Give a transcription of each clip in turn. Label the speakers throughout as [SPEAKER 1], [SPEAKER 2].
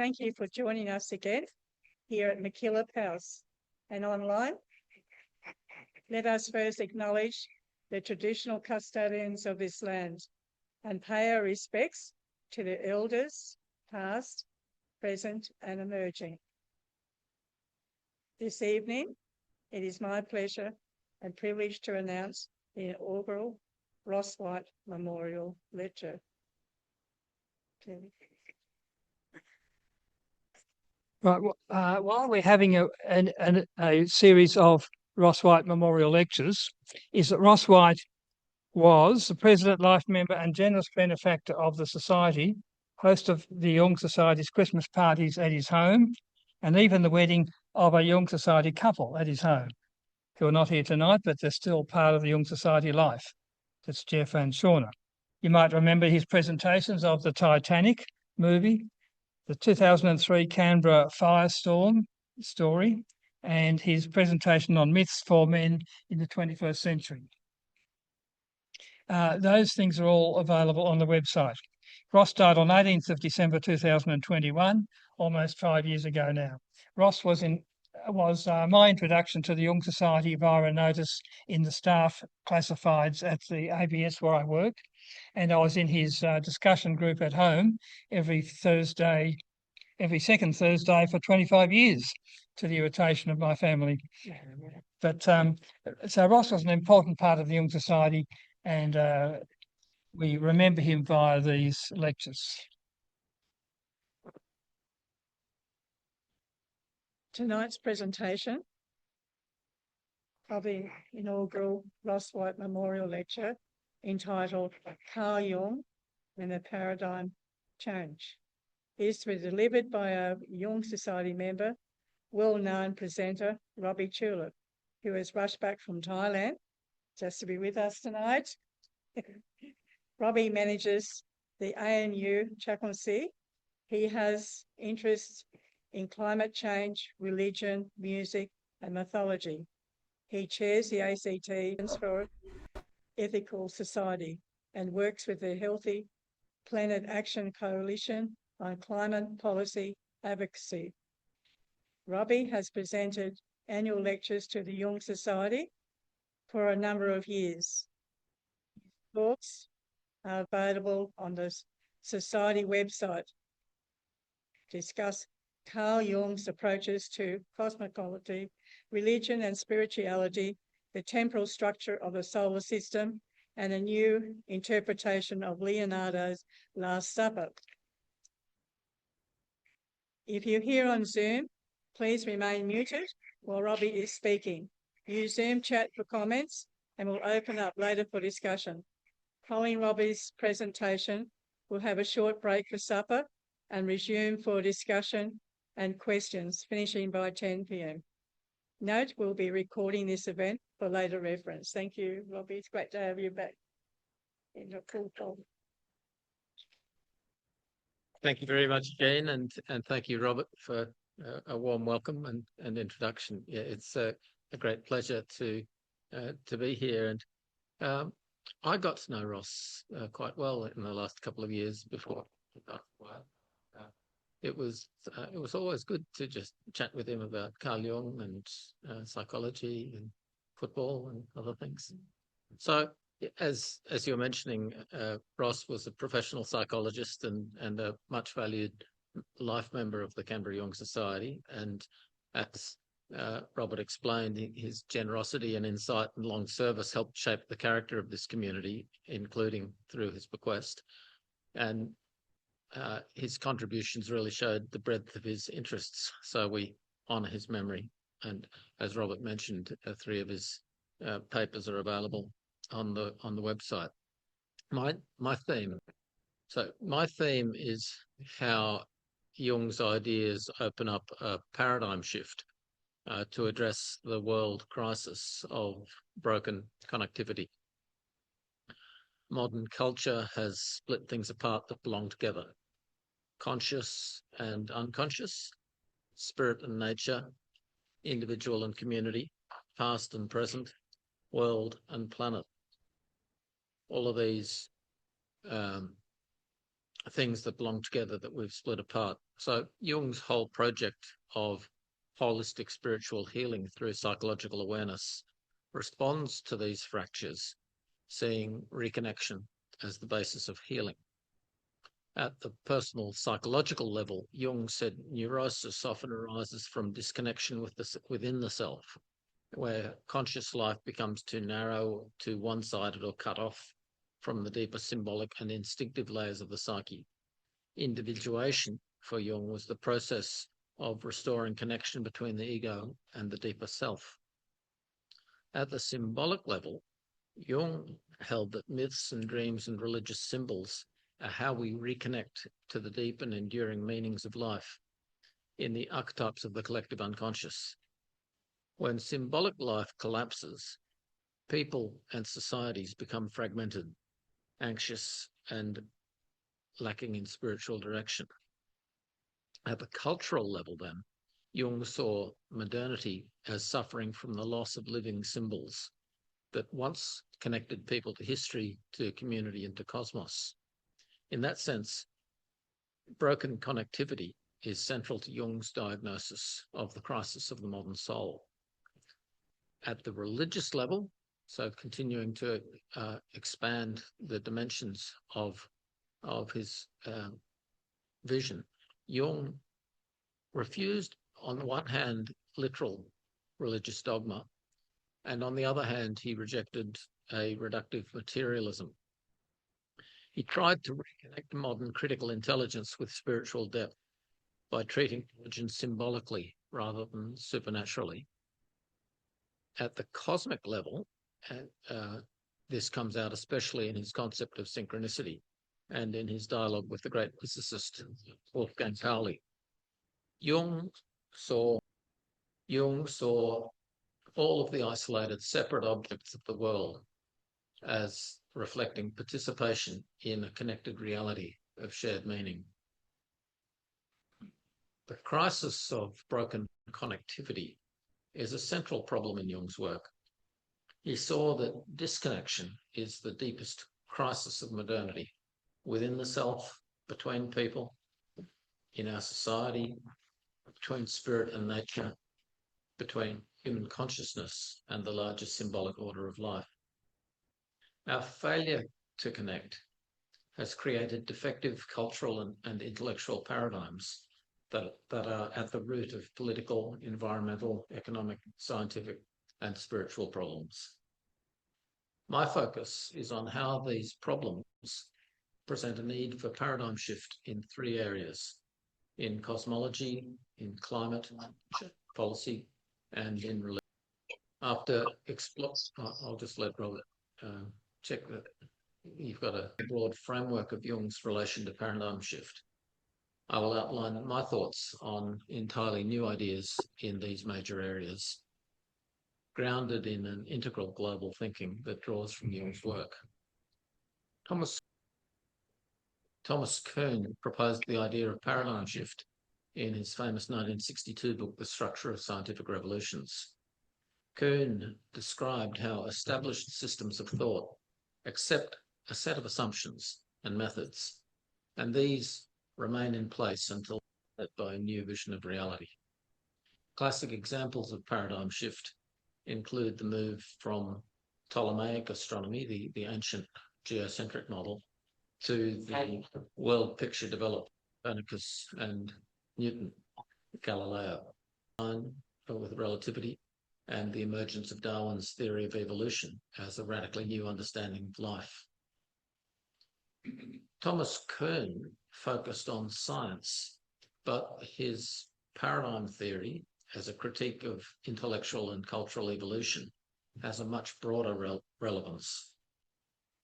[SPEAKER 1] thank you for joining us again here at MacKillop House and online. Let us first acknowledge the traditional custodians of this land and pay our respects to the elders, past, present and emerging. This evening, it is my pleasure and privilege to announce the inaugural Ross White Memorial Lecture.
[SPEAKER 2] Right. While we're having a series of Ross White Memorial Lectures, is that Ross White was the president, life member and generous benefactor of the Society, host of the Jung Society's Christmas parties at his home, and even the wedding of a Jung Society couple at his home, who are not here tonight, but they're still part of the Jung Society life. That's Jeff and Shauna. You might remember his presentations of the Titanic movie, the 2003 Canberra firestorm story, and his presentation on myths for men in the 21st century. Those things are all available on the website. Ross died on 18th of December 2021, almost 5 years ago now. Ross was my introduction to the Jung Society via a notice in the staff classifieds at the ABS where I worked, and I was in his discussion group at home every second Thursday for 25 years, to the irritation of my family. But so Ross was an important part of the Jung Society, and we remember him via these lectures.
[SPEAKER 1] Tonight's presentation of the inaugural Ross White Memorial Lecture, entitled Carl Jung and the Paradigm Change, is to be delivered by a Jung Society member, well-known presenter Robbie Tulip, who has rushed back from Thailand just to be with us tonight. Robbie manages the ANU Chaplaincy. He has interests in climate change, religion, music and mythology. He chairs the ACT for Ethical Society and works with the Healthy Planet Action Coalition on climate policy advocacy. Robbie has presented annual lectures to the Jung Society for a number of years. Talks are available on the Society website. Discuss Carl Jung's approaches to cosmology, religion and spirituality, the temporal structure of the solar system, and a new interpretation of Leonardo's Last Supper. If you're here on Zoom, please remain muted while Robbie is speaking. Use Zoom chat for comments and we'll open up later for discussion. Following Robbie's presentation, we'll have a short break for supper and resume for discussion and questions, finishing by 10 p.m. Note, we'll be recording this event for later reference. Thank you, Robbie. It's great to have you back in your cool job.
[SPEAKER 3] Thank you very much, Jane, and thank you, Robert, for a warm welcome and introduction. Yeah, it's a great pleasure to be here. And I got to know Ross quite well in the last couple of years before. It was always good to just chat with him about Carl Jung and psychology and football and other things. So, as you're mentioning, Ross was a professional psychologist and a much valued life member of the Canberra Jung Society. And as Robert explained, his generosity and insight and long service helped shape the character of this community, including through his bequest. And his contributions really showed the breadth of his interests. So we honour his memory. And as Robert mentioned, 3 of his papers are available on the website. My theme is how Jung's ideas open up a paradigm shift to address the world crisis of broken connectivity. Modern culture has split things apart that belong together: conscious and unconscious, spirit and nature, individual and community, past and present, world and planet. All of these things that belong together that we've split apart. So Jung's whole project of holistic spiritual healing through psychological awareness responds to these fractures, seeing reconnection as the basis of healing. At the personal psychological level, Jung said neurosis often arises from disconnection within the self, where conscious life becomes too narrow, too one-sided, or cut off from the deeper symbolic and instinctive layers of the psyche. Individuation for Jung was the process of restoring connection between the ego and the deeper self. At the symbolic level, Jung held that myths and dreams and religious symbols are how we reconnect to the deep and enduring meanings of life in the archetypes of the collective unconscious. When symbolic life collapses, people and societies become fragmented, anxious, and lacking in spiritual direction. At the cultural level, then, Jung saw modernity as suffering from the loss of living symbols that once connected people to history, to community, and to cosmos. In that sense, broken connectivity is central to Jung's diagnosis of the crisis of the modern soul. At the religious level, so continuing to expand the dimensions of his vision, Jung refused, on the one hand, literal religious dogma, and on the other hand, he rejected a reductive materialism. He tried to reconnect modern critical intelligence with spiritual depth by treating religion symbolically rather than supernaturally. At the cosmic level, this comes out especially in his concept of synchronicity and in his dialogue with the great physicist Wolfgang Pauli. Jung saw all of the isolated, separate objects of the world as reflecting participation in a connected reality of shared meaning. The crisis of broken connectivity is a central problem in Jung's work. He saw that disconnection is the deepest crisis of modernity, within the self, between people, in our society, between spirit and nature, between human consciousness and the larger symbolic order of life. Our failure to connect has created defective cultural and intellectual paradigms that are at the root of political, environmental, economic, scientific, and spiritual problems. My focus is on how these problems present a need for paradigm shift in three areas: in cosmology, in climate policy, and in religion. After I'll just let Robert check that you've got a broad framework of Jung's relation to paradigm shift. I will outline my thoughts on entirely new ideas in these major areas, grounded in an integral global thinking that draws from Jung's work. Thomas Kuhn proposed the idea of paradigm shift in his famous 1962 book, The Structure of Scientific Revolutions. Kuhn described how established systems of thought accept a set of assumptions and methods, and these remain in place until met by a new vision of reality. Classic examples of paradigm shift include the move from Ptolemaic astronomy, the ancient geocentric model, to the world picture developed by Copernicus and Newton, Galileo, with relativity, and the emergence of Darwin's theory of evolution as a radically new understanding of life. Thomas Kuhn focused on science, but his paradigm theory, as a critique of intellectual and cultural evolution, has a much broader relevance.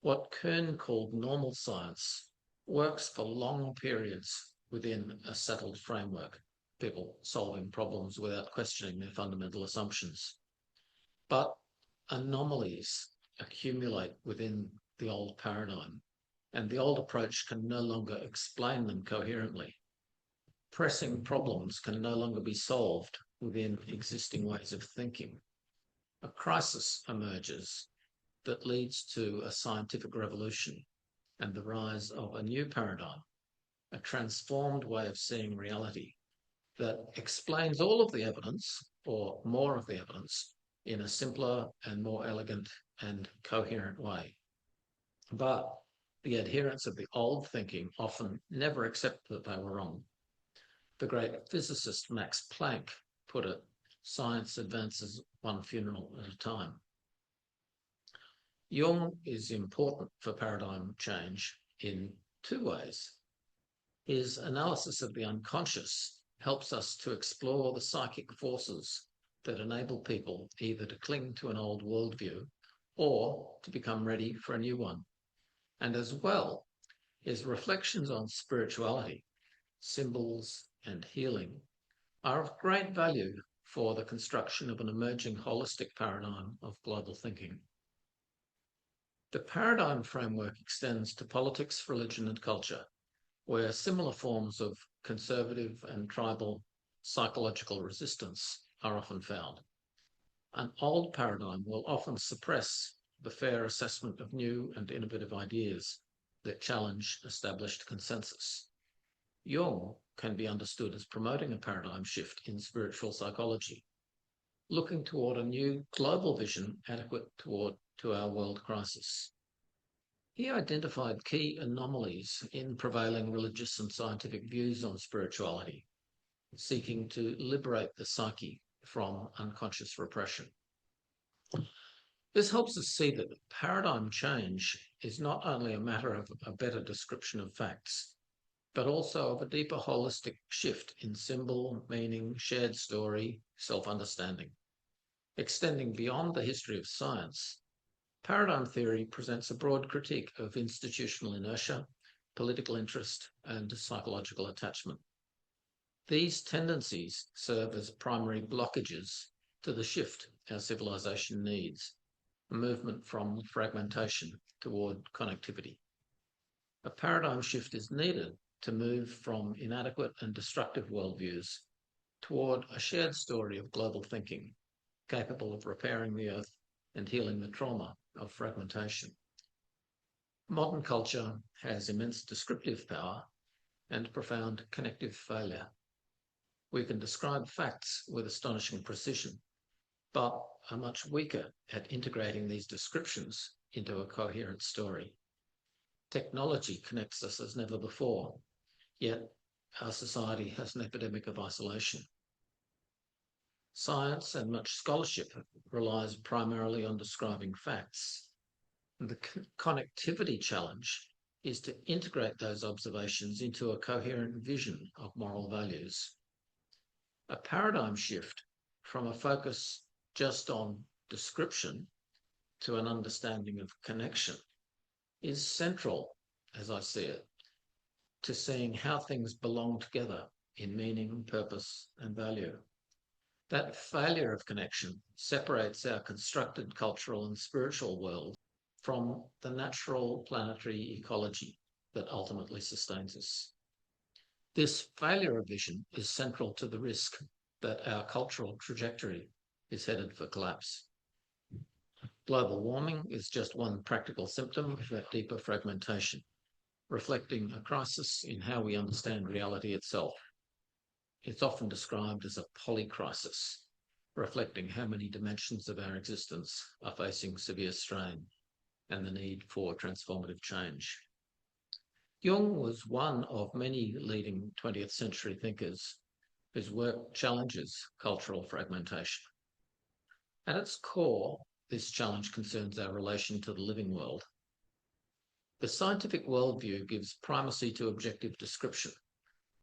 [SPEAKER 3] What Kuhn called normal science works for long periods within a settled framework, people solving problems without questioning their fundamental assumptions. But anomalies accumulate within the old paradigm, and the old approach can no longer explain them coherently. Pressing problems can no longer be solved within existing ways of thinking. A crisis emerges that leads to a scientific revolution and the rise of a new paradigm a transformed way of seeing reality that explains all of the evidence, or more of the evidence, in a simpler and more elegant and coherent way. But the adherents of the old thinking often never accept that they were wrong. The great physicist Max Planck put it, "Science advances one funeral at a time." Jung is important for paradigm change in two ways. His analysis of the unconscious helps us to explore the psychic forces that enable people either to cling to an old worldview or to become ready for a new one. And as well, his reflections on spirituality, symbols, and healing are of great value for the construction of an emerging holistic paradigm of global thinking. The paradigm framework extends to politics, religion, and culture, where similar forms of conservative and tribal psychological resistance are often found. An old paradigm will often suppress the fair assessment of new and innovative ideas that challenge established consensus. Jung can be understood as promoting a paradigm shift in spiritual psychology, looking toward a new global vision adequate to our world crisis. He identified key anomalies in prevailing religious and scientific views on spirituality, seeking to liberate the psyche from unconscious repression. This helps us see that paradigm change is not only a matter of a better description of facts, but also of a deeper holistic shift in symbol, meaning, shared story, self-understanding. Extending beyond the history of science, paradigm theory presents a broad critique of institutional inertia, political interest, and psychological attachment. These tendencies serve as primary blockages to the shift our civilization needs, a movement from fragmentation toward connectivity. A paradigm shift is needed to move from inadequate and destructive worldviews toward a shared story of global thinking, capable of repairing the earth and healing the trauma of fragmentation. Modern culture has immense descriptive power and profound connective failure. We can describe facts with astonishing precision, but are much weaker at integrating these descriptions into a coherent story. Technology connects us as never before, yet our society has an epidemic of isolation. Science and much scholarship relies primarily on describing facts. And the connectivity challenge is to integrate those observations into a coherent vision of moral values. A paradigm shift from a focus just on description to an understanding of connection is central, as I see it, to seeing how things belong together in meaning, purpose, and value. That failure of connection separates our constructed cultural and spiritual world from the natural planetary ecology that ultimately sustains us. This failure of vision is central to the risk that our cultural trajectory is headed for collapse. Global warming is just one practical symptom of that deeper fragmentation, reflecting a crisis in how we understand reality itself. It's often described as a polycrisis, reflecting how many dimensions of our existence are facing severe strain and the need for transformative change. Jung was one of many leading 20th century thinkers whose work challenges cultural fragmentation. At its core, this challenge concerns our relation to the living world. The scientific worldview gives primacy to objective description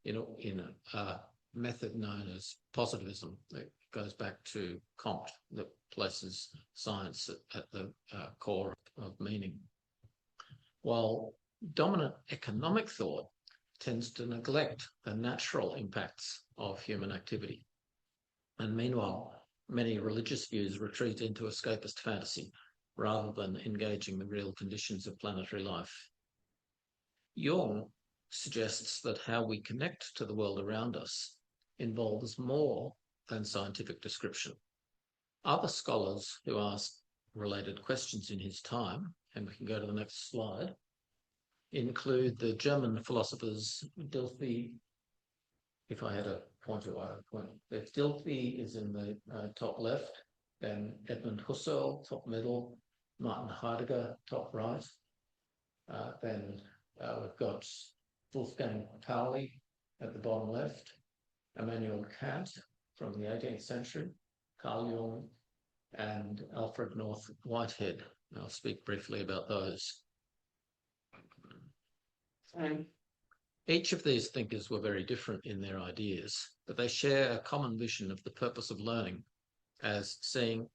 [SPEAKER 3] in a method known as positivism that goes back to Comte, that places science at the core of meaning. While dominant economic thought tends to neglect the natural impacts of human activity. And meanwhile, many religious views retreat into escapist fantasy rather than engaging the real conditions of planetary life. Jung suggests that how we connect to the world around us involves more than scientific description. Other scholars who asked related questions in his time, and we can go to the next slide, include the German philosophers Dilthey. If I had a pointer, I would point. Dilthey is in the top left, then Edmund Husserl, top middle, Martin Heidegger, top right. Then we've got Wolfgang Pauli at the bottom left, Immanuel Kant from the 18th century, Carl Jung, and Alfred North Whitehead. I'll speak briefly about those. Each of these thinkers were very different in their ideas, but they share a common vision of the purpose of learning as seeing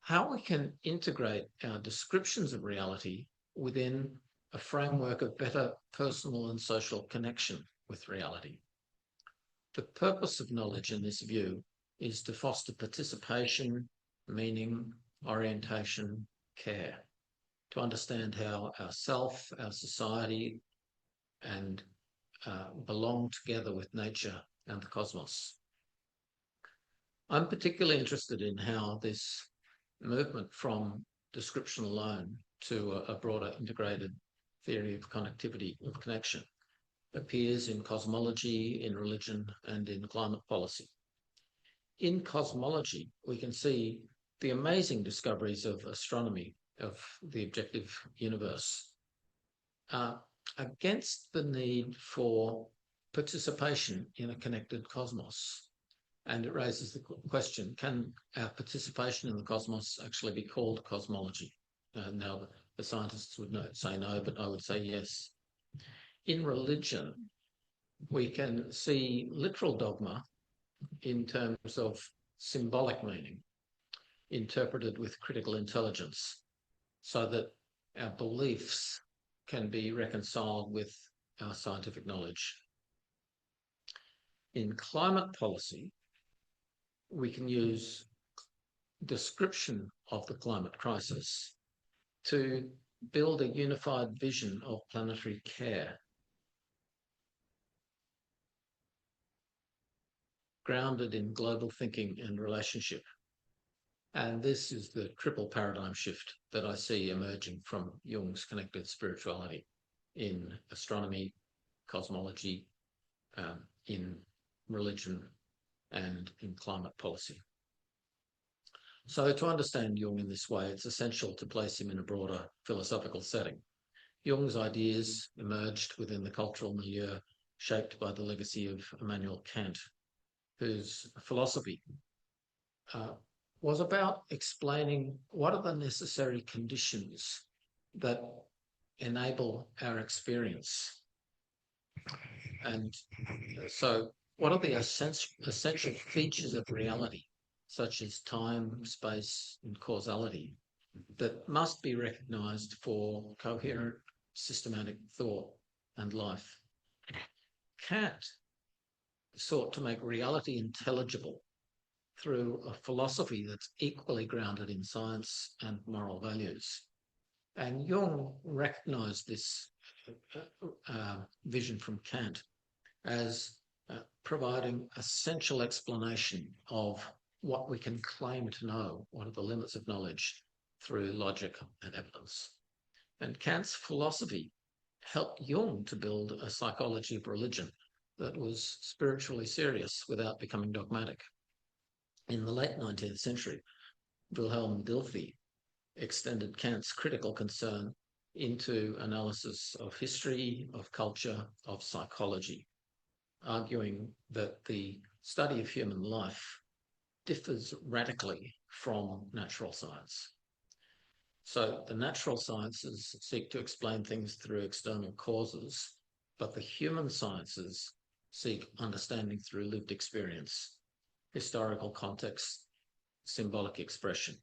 [SPEAKER 3] how we can integrate our descriptions of reality within a framework of better personal and social connection with reality. The purpose of knowledge in this view is to foster participation, meaning, orientation, care, to understand how our self, our society, and belong together with nature and the cosmos. I'm particularly interested in how this movement from description alone to a broader integrated theory of connectivity, of connection, appears in cosmology, in religion, and in climate policy. In cosmology, we can see the amazing discoveries of astronomy, of the objective universe, against the need for participation in a connected cosmos. And it raises the question, can our participation in the cosmos actually be called cosmology? Now, the scientists would say no, but I would say yes. In religion, we can see literal dogma in terms of symbolic meaning, interpreted with critical intelligence, so that our beliefs can be reconciled with our scientific knowledge. In climate policy, we can use description of the climate crisis to build a unified vision of planetary care, grounded in global thinking and relationship. And this is the triple paradigm shift that I see emerging from Jung's connected spirituality in astronomy, cosmology, in religion, and in climate policy. So to understand Jung in this way, it's essential to place him in a broader philosophical setting. Jung's ideas emerged within the cultural milieu shaped by the legacy of Immanuel Kant, whose philosophy was about explaining what are the necessary conditions that enable our experience. And so what are the essential features of reality, such as time, space, and causality, that must be recognized for coherent, systematic thought and life? Kant sought to make reality intelligible through a philosophy that's equally grounded in science and moral values. And Jung recognized this vision from Kant as providing essential explanation of what we can claim to know, what are the limits of knowledge, through logic and evidence. And Kant's philosophy helped Jung to build a psychology of religion that was spiritually serious without becoming dogmatic. In the late 19th century, Wilhelm Dilthey extended Kant's critical concern into analysis of history, of culture, of psychology, arguing that the study of human life differs radically from natural science. So the natural sciences seek to explain things through external causes, but the human sciences seek understanding through lived experience, historical context, symbolic expression.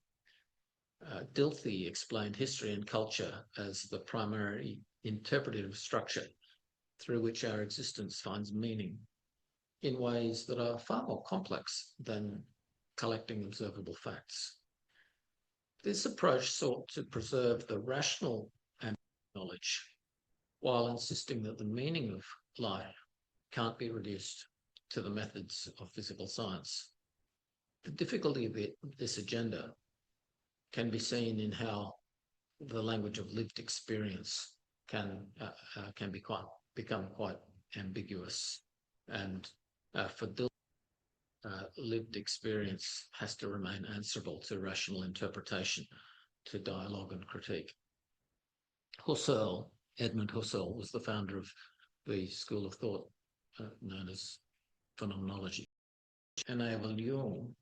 [SPEAKER 3] Dilthey explained history and culture as the primary interpretive structure through which our existence finds meaning in ways that are far more complex than collecting observable facts. This approach sought to preserve the rational knowledge while insisting that the meaning of life can't be reduced to the methods of physical science. The difficulty of this agenda can be seen in how the language of lived experience can become quite ambiguous, and for lived experience has to remain answerable to rational interpretation, to dialogue and critique. Edmund Husserl, was the founder of the school of thought known as phenomenology, which enabled Jung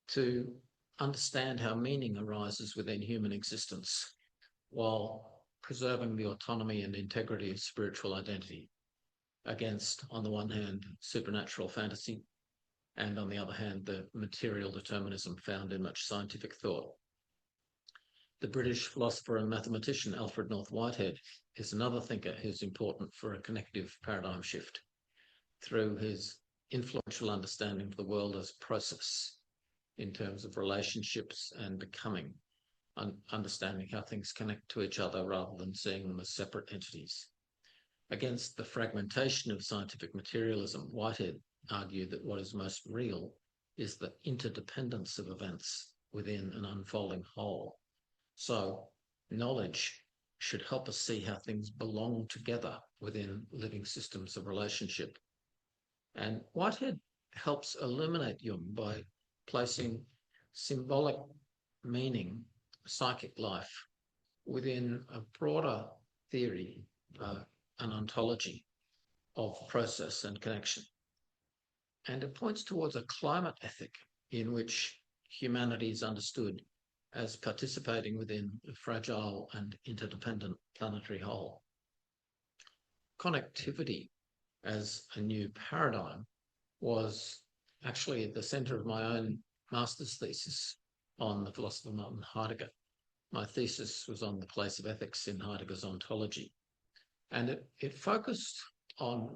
[SPEAKER 3] to understand how meaning arises within human existence while preserving the autonomy and integrity of spiritual identity against, on the one hand, supernatural fantasy, and on the other hand, the material determinism found in much scientific thought. The British philosopher and mathematician Alfred North Whitehead is another thinker who's important for a connective paradigm shift through his influential understanding of the world as process in terms of relationships and becoming, understanding how things connect to each other rather than seeing them as separate entities. Against the fragmentation of scientific materialism, Whitehead argued that what is most real is the interdependence of events within an unfolding whole. So knowledge should help us see how things belong together within living systems of relationship. And Whitehead helps illuminate Jung by placing symbolic meaning, psychic life, within a broader theory, an ontology of process and connection. And it points towards a climate ethic in which humanity is understood as participating within a fragile and interdependent planetary whole. Connectivity as a new paradigm was actually at the centre of my own master's thesis on the philosopher Martin Heidegger. My thesis was on the place of ethics in Heidegger's ontology. And it focused on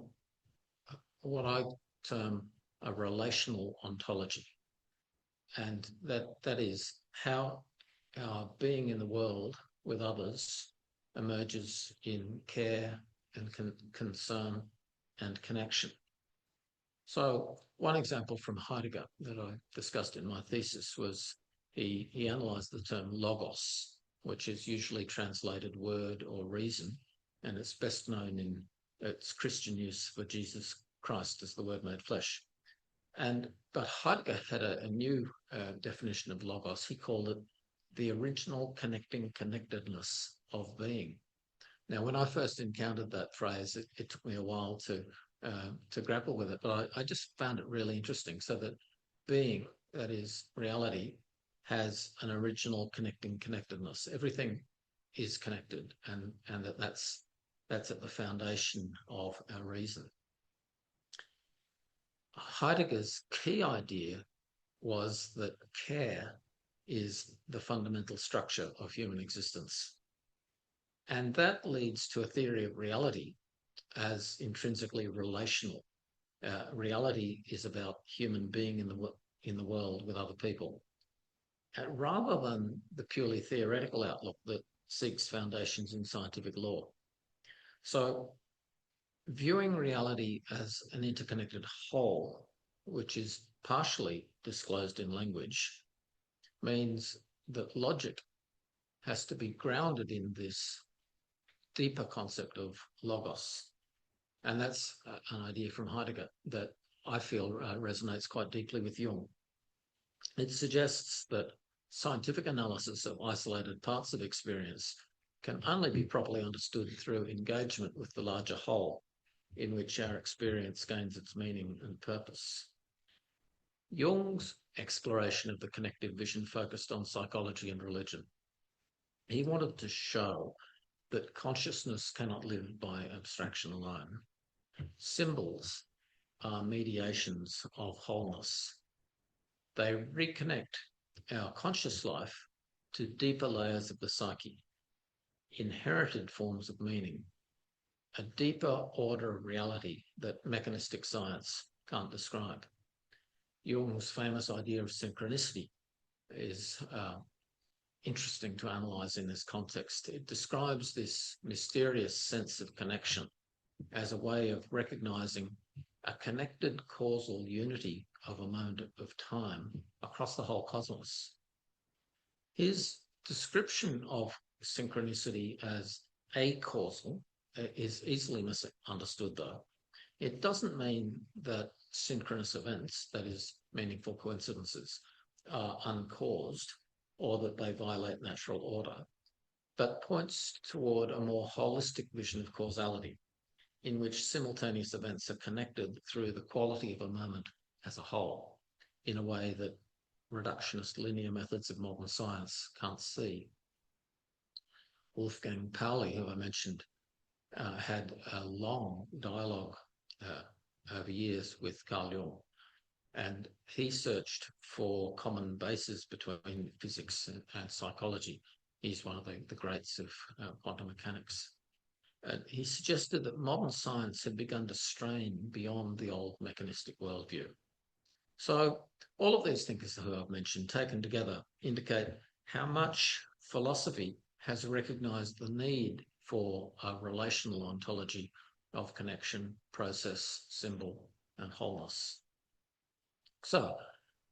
[SPEAKER 3] what I term a relational ontology. And that is how our being in the world with others emerges in care and concern and connection. So one example from Heidegger that I discussed in my thesis was he analysed the term logos, which is usually translated word or reason, and it's best known in its Christian use for Jesus Christ as the Word made flesh. But Heidegger had a new definition of logos. He called it the original connecting connectedness of being. Now, when I first encountered that phrase, it took me a while to grapple with it, but I just found it really interesting. So that being, that is reality, has an original connecting connectedness. Everything is connected, and that's at the foundation of our reason. Heidegger's key idea was that care is the fundamental structure of human existence. And that leads to a theory of reality as intrinsically relational. Reality is about human being in the world with other people, rather than the purely theoretical outlook that seeks foundations in scientific law. So viewing reality as an interconnected whole, which is partially disclosed in language, means that logic has to be grounded in this deeper concept of logos. And that's an idea from Heidegger that I feel resonates quite deeply with Jung. It suggests that scientific analysis of isolated parts of experience can only be properly understood through engagement with the larger whole in which our experience gains its meaning and purpose. Jung's exploration of the connective vision focused on psychology and religion. He wanted to show that consciousness cannot live by abstraction alone. Symbols are mediations of wholeness. They reconnect our conscious life to deeper layers of the psyche, inherited forms of meaning, a deeper order of reality that mechanistic science can't describe. Jung's famous idea of synchronicity is interesting to analyse in this context. It describes this mysterious sense of connection as a way of recognising a connected causal unity of a moment of time across the whole cosmos. His description of synchronicity as acausal is easily misunderstood, though. It doesn't mean that synchronous events, that is, meaningful coincidences, are uncaused or that they violate natural order, but points toward a more holistic vision of causality, in which simultaneous events are connected through the quality of a moment as a whole, in a way that reductionist linear methods of modern science can't see. Wolfgang Pauli, who I mentioned, had a long dialogue over years with Carl Jung, and he searched for common bases between physics and psychology. He's one of the greats of quantum mechanics. He suggested that modern science had begun to strain beyond the old mechanistic worldview. So all of these thinkers who I've mentioned, taken together, indicate how much philosophy has recognized the need for a relational ontology of connection, process, symbol, and wholeness. So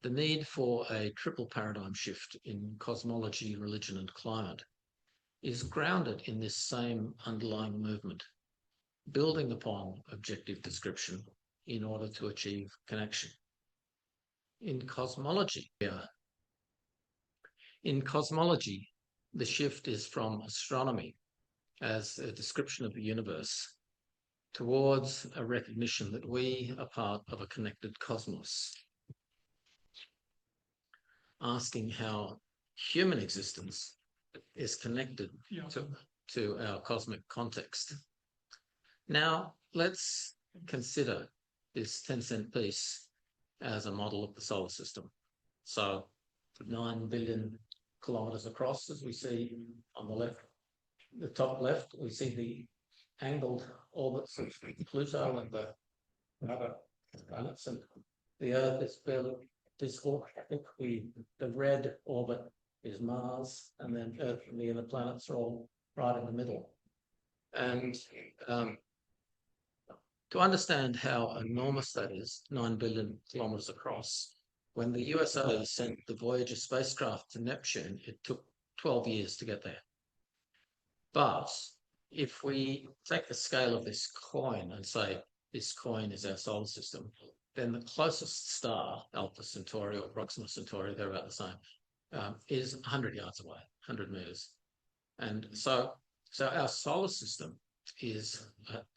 [SPEAKER 3] the need for a triple paradigm shift in cosmology, religion, and climate is grounded in this same underlying movement, building upon objective description in order to achieve connection. In cosmology, the shift is from astronomy as a description of the universe towards a recognition that we are part of a connected cosmos, asking how human existence is connected to our cosmic context. Now, let's consider this 10-cent piece as a model of the solar system. So 9 billion kilometres across, as we see on the left, the top left, we see the angled orbits of Pluto and the other planets, and the Earth is fairly visible. I think the red orbit is Mars, and then Earth and the other planets are all right in the middle. And to understand how enormous that is, 9 billion kilometres across, when the USA sent the Voyager spacecraft to Neptune, it took 12 years to get there. But if we take the scale of this coin and say this coin is our solar system, then the closest star, Alpha Centauri or Proxima Centauri, they're about the same, is 100 yards away, 100 metres. And so our solar system is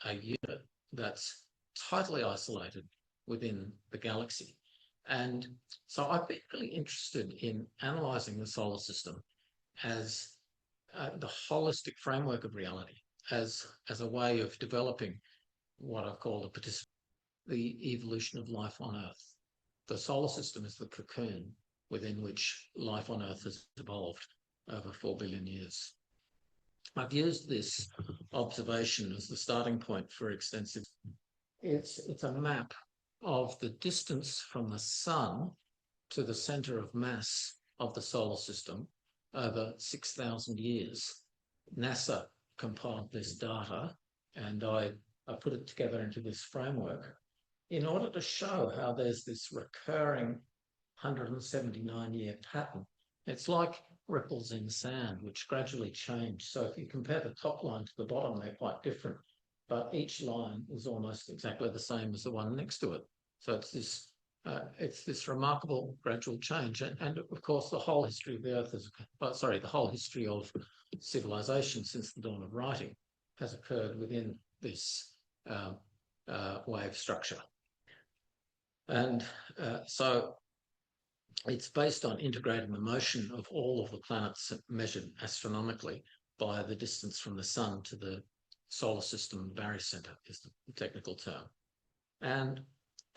[SPEAKER 3] a unit that's totally isolated within the galaxy. And so I've been really interested in analysing the solar system as the holistic framework of reality, as a way of developing what I've called the evolution of life on Earth. The solar system is the cocoon within which life on Earth has evolved over 4 billion years. I've used this observation as the starting point for extensive. It's a map of the distance from the sun to the centre of mass of the solar system over 6,000 years. NASA compiled this data, and I put it together into this framework in order to show how there's this recurring 179-year pattern. It's like ripples in sand, which gradually change. So if you compare the top line to the bottom, they're quite different, but each line is almost exactly the same as the one next to it. So it's this remarkable gradual change, and of course the whole history of the Earth the whole history of civilization since the dawn of writing has occurred within this wave structure. And so it's based on integrating the motion of all of the planets measured astronomically by the distance from the sun to the solar system barycenter is the technical term. And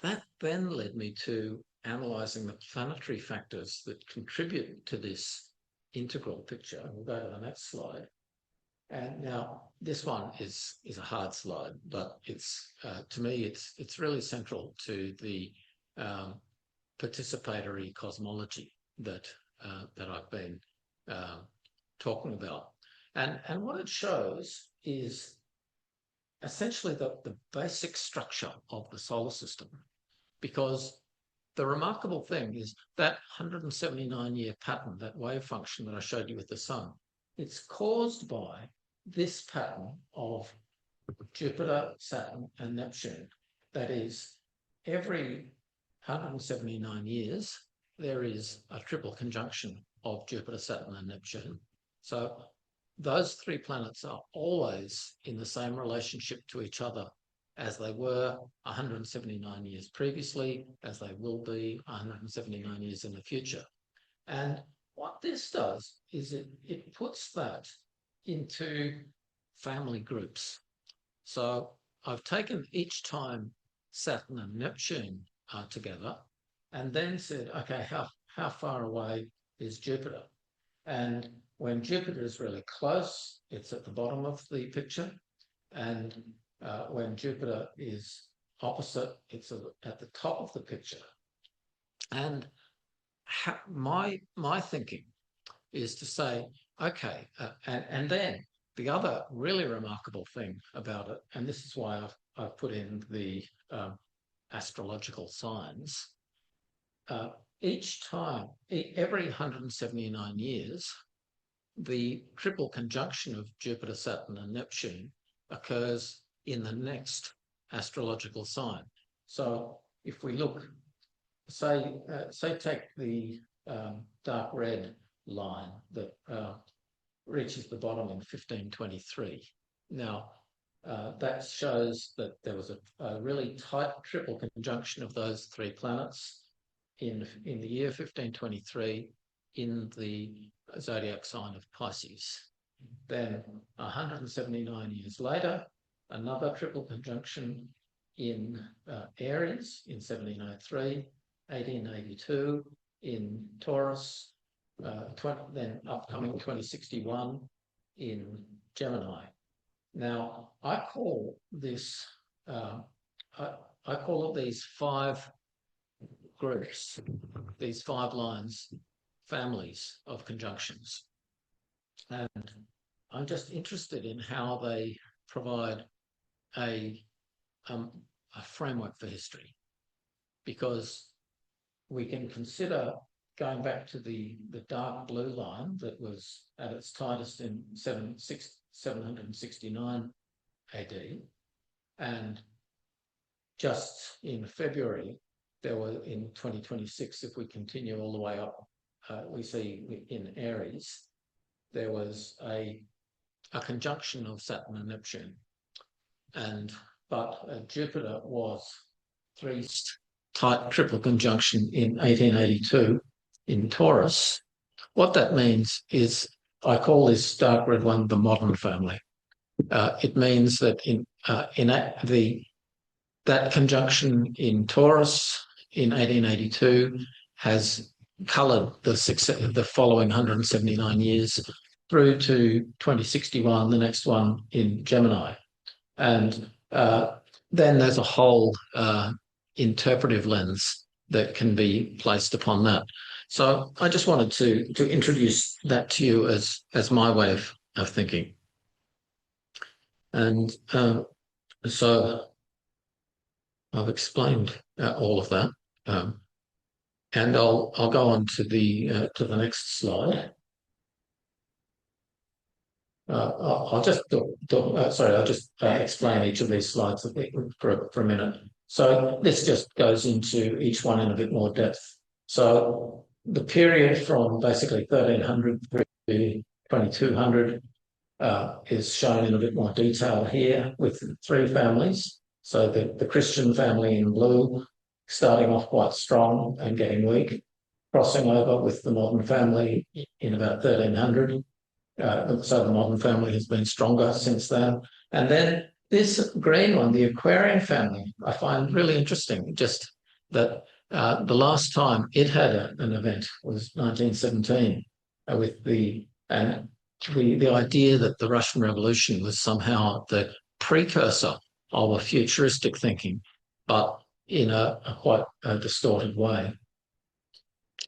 [SPEAKER 3] that then led me to analysing the planetary factors that contribute to this integral picture. We'll go to the next slide. And now this one is a hard slide, but it's to me it's really central to the participatory cosmology that I've been talking about. And what it shows is essentially the basic structure of the solar system, because the remarkable thing is that 179-year pattern, that wave function that I showed you with the sun, it's caused by this pattern of Jupiter, Saturn, and Neptune. That is, every 179 years, there is a triple conjunction of Jupiter, Saturn, and Neptune. So those three planets are always in the same relationship to each other as they were 179 years previously, as they will be 179 years in the future. And what this does is it puts that into family groups. So I've taken each time Saturn and Neptune are together and then said, okay, how far away is Jupiter? And when Jupiter is really close, it's at the bottom of the picture. And when Jupiter is opposite, it's at the top of the picture. And my thinking is to say, okay, and then the other really remarkable thing about it, and this is why I've put in the astrological signs, each time, every 179 years, the triple conjunction of Jupiter, Saturn, and Neptune occurs in the next astrological sign. So if we look, say take the dark red line that reaches the bottom in 1523. Now, that shows that there was a really tight triple conjunction of those three planets in the year 1523 in the zodiac sign of Pisces. Then 179 years later, another triple conjunction in Aries in 1703, 1882 in Taurus, then upcoming 2061 in Gemini. Now, I call this, I call these five groups, these five lines, families of conjunctions. And I'm just interested in how they provide a framework for history, because we can consider going back to the dark blue line that was at its tightest in 769 AD, and just in February, there were in 2026, if we continue all the way up, we see in Aries, there was a conjunction of Saturn and Neptune, but Jupiter was three tight triple conjunction in 1882 in Taurus. What that means is, I call this dark red one the modern family. It means that that conjunction in Taurus in 1882 has coloured the following 179 years through to 2061, the next one in Gemini. And then there's a whole interpretive lens that can be placed upon that. So I just wanted to introduce that to you as my way of thinking. And so I've explained all of that, and I'll go on to the next slide. I'll just explain each of these slides for a minute. So this just goes into each one in a bit more depth. So the period from basically 1300 through to 2200 is shown in a bit more detail here with three families. So the Christian family in blue, starting off quite strong and getting weak, crossing over with the modern family in about 1300. So the modern family has been stronger since then. And then this green one, the Aquarian family, I find really interesting, just that the last time it had an event was 1917 with the idea that the Russian Revolution was somehow the precursor of a futuristic thinking, but in a quite distorted way.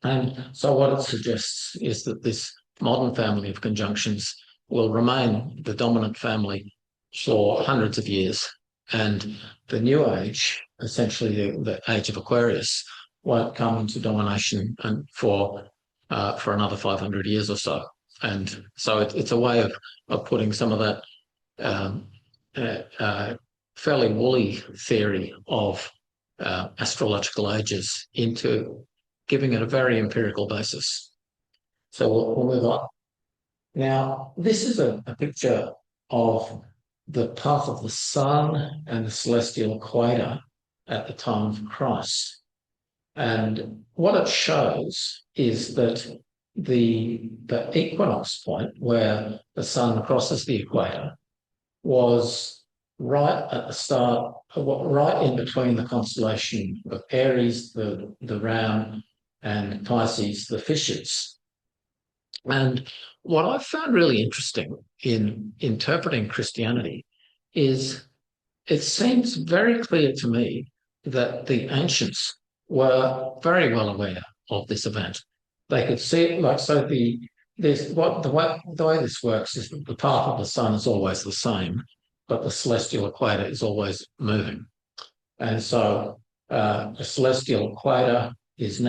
[SPEAKER 3] And so what it suggests is that this modern family of conjunctions will remain the dominant family for hundreds of years, and the new age, essentially the age of Aquarius, won't come into domination for another 500 years or so. And so it's a way of putting some of that fairly woolly theory of astrological ages into giving it a very empirical basis. So we'll move on. Now, this is a picture of the path of the sun and the celestial equator at the time of Christ. And what it shows is that the equinox point where the sun crosses the equator was right at the start, right in between the constellation of Aries, the Ram, and Pisces, the Fishes. And what I found really interesting in interpreting Christianity is it seems very clear to me that the ancients were very well aware of this event. They could see it the way this works is that the path of the sun is always the same, but the celestial equator is always moving. And so the celestial equator has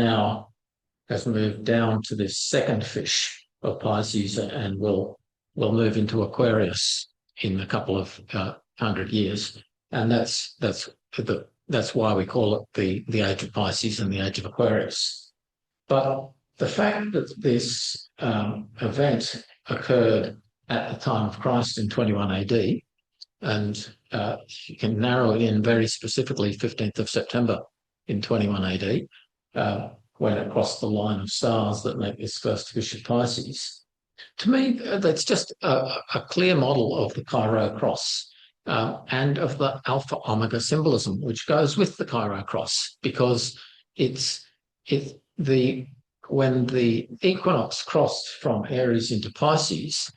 [SPEAKER 3] moved down to this second fish of Pisces and will move into Aquarius in a couple of 100 years. And that's why we call it the age of Pisces and the age of Aquarius. But the fact that this event occurred at the time of Christ in 21 AD, and you can narrow it in very specifically 15th of September in 21 AD, when it crossed the line of stars that make this first fish of Pisces. To me, that's just a clear model of the Chi-Rho cross and of the Alpha Omega symbolism, which goes with the Chi-Rho cross, because when the equinox crossed from Aries into Pisces,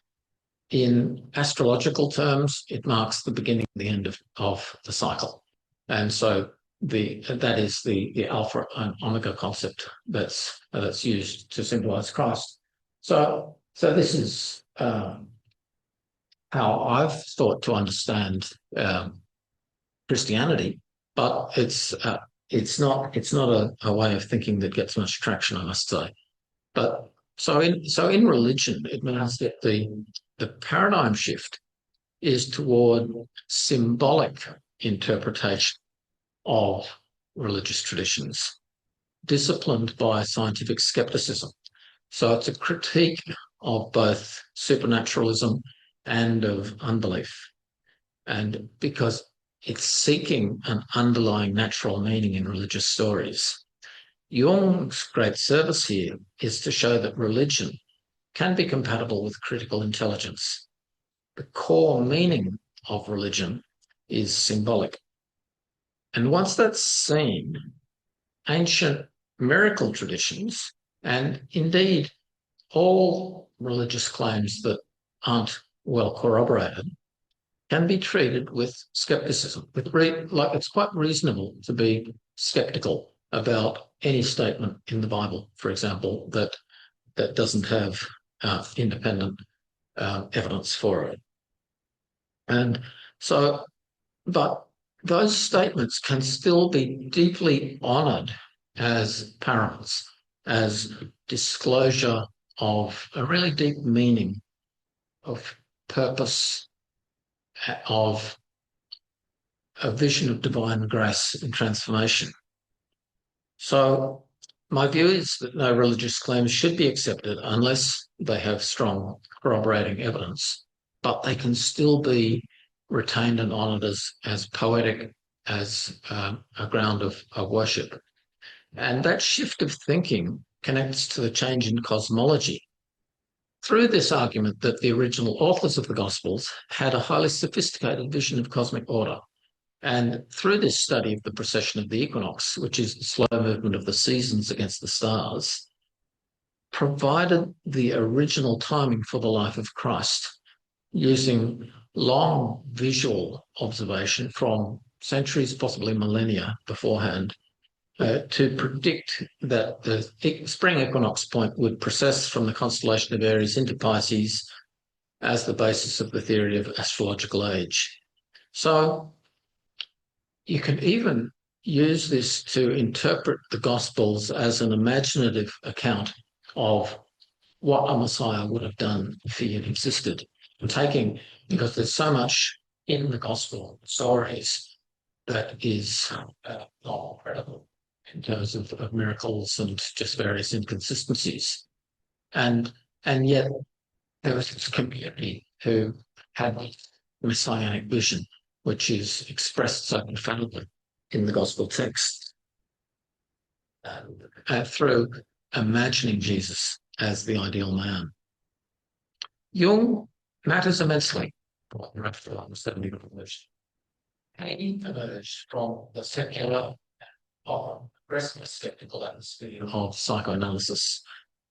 [SPEAKER 3] in astrological terms, it marks the beginning and the end of the cycle. And so that is the Alpha and Omega concept that's used to symbolize Christ. So this is how I've thought to understand Christianity, but it's not a way of thinking that gets much traction, I must say. But so in religion, it means that the paradigm shift is toward symbolic interpretation of religious traditions, disciplined by scientific skepticism. So it's a critique of both supernaturalism and of unbelief. And because it's seeking an underlying natural meaning in religious stories. Jung's great service here is to show that religion can be compatible with critical intelligence. The core meaning of religion is symbolic. And once that's seen, ancient miracle traditions, and indeed all religious claims that aren't well corroborated, can be treated with skepticism. It's quite reasonable to be skeptical about any statement in the Bible, for example, that doesn't have independent evidence for it. And so, but those statements can still be deeply honoured as params, as disclosure of a really deep meaning, of purpose, of a vision of divine grace and transformation. So my view is that no religious claims should be accepted unless they have strong corroborating evidence, but they can still be retained and honoured as poetic, as a ground of worship. And that shift of thinking connects to the change in cosmology. Through this argument that the original authors of the Gospels had a highly sophisticated vision of cosmic order. And through this study of the precession of the equinox, which is the slow movement of the seasons against the stars, provided the original timing for the life of Christ, using long visual observation from centuries, possibly millennia beforehand, to predict that the spring equinox point would precess from the constellation of Aries into Pisces as the basis of the theory of astrological age. So you can even use this to interpret the Gospels as an imaginative account of what a Messiah would have done if he had existed. Because there's so much in the gospel stories that is not credible in terms of miracles and just various inconsistencies. And yet there was this community who had messianic vision, which is expressed so profoundly in the gospel text through imagining Jesus as the ideal man. Jung matters immensely for the understanding of religion. He emerged from the secular or aggressive skeptical atmosphere of psychoanalysis,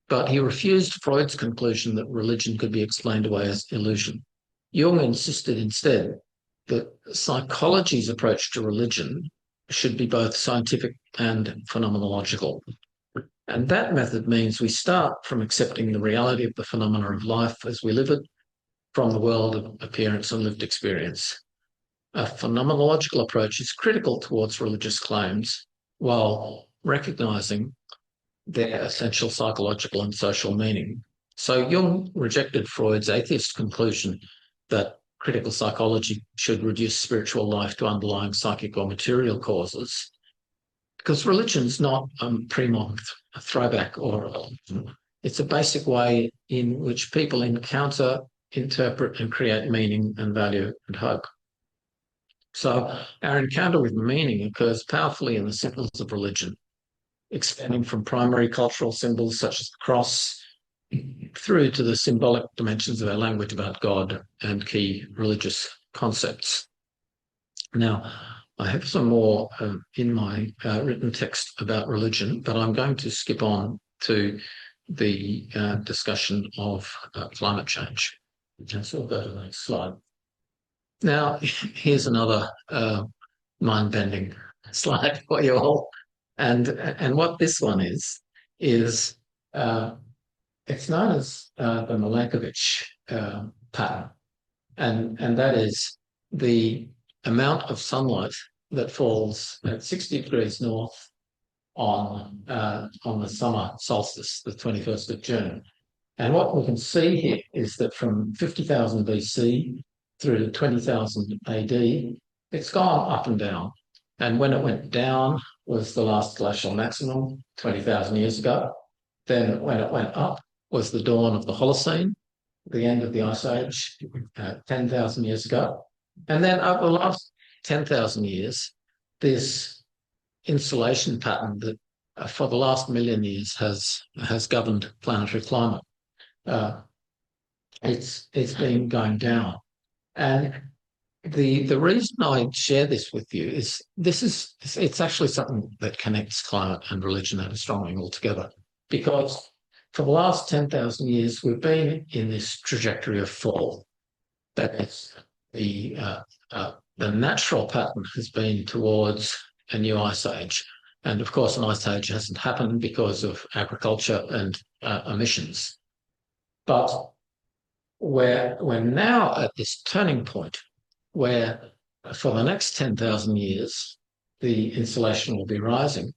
[SPEAKER 3] but he refused Freud's conclusion that religion could be explained away as illusion. Jung insisted instead that psychology's approach to religion should be both scientific and phenomenological. And that method means we start from accepting the reality of the phenomena of life as we live it from the world of appearance and lived experience. A phenomenological approach is critical towards religious claims while recognising their essential psychological and social meaning. So Jung rejected Freud's atheist conclusion that critical psychology should reduce spiritual life to underlying psychic or material causes, because religion's not a pre-modern throwback or it's a basic way in which people encounter, interpret and create meaning and value and hope. So our encounter with meaning occurs powerfully in the symbols of religion, extending from primary cultural symbols such as the cross through to the symbolic dimensions of our language about God and key religious concepts. Now, I have some more in my written text about religion, but I'm going to skip on to the discussion of climate change. So we'll go to the next slide. Now, here's another mind-bending slide for you all. And what this one is it's known as the Milankovitch pattern. And that is the amount of sunlight that falls at 60 degrees north on the summer solstice, the 21st of June. And what we can see here is that from 50,000 BC through to 20,000 AD, it's gone up and down. And when it went down was the last glacial maximum 20,000 years ago. Then when it went up was the dawn of the Holocene, the end of the Ice Age, 10,000 years ago. And then over the last 10,000 years, this insolation pattern that for the last million years has governed planetary climate. It's been going down. And the reason I share this with you is it's actually something that connects climate and religion at a strong angle together. Because for the last 10,000 years, we've been in this trajectory of fall. That is, the natural pattern has been towards a new ice age. And of course, an ice age hasn't happened because of agriculture and emissions. But we're now at this turning point where for the next 10,000 years, the insulation will be rising.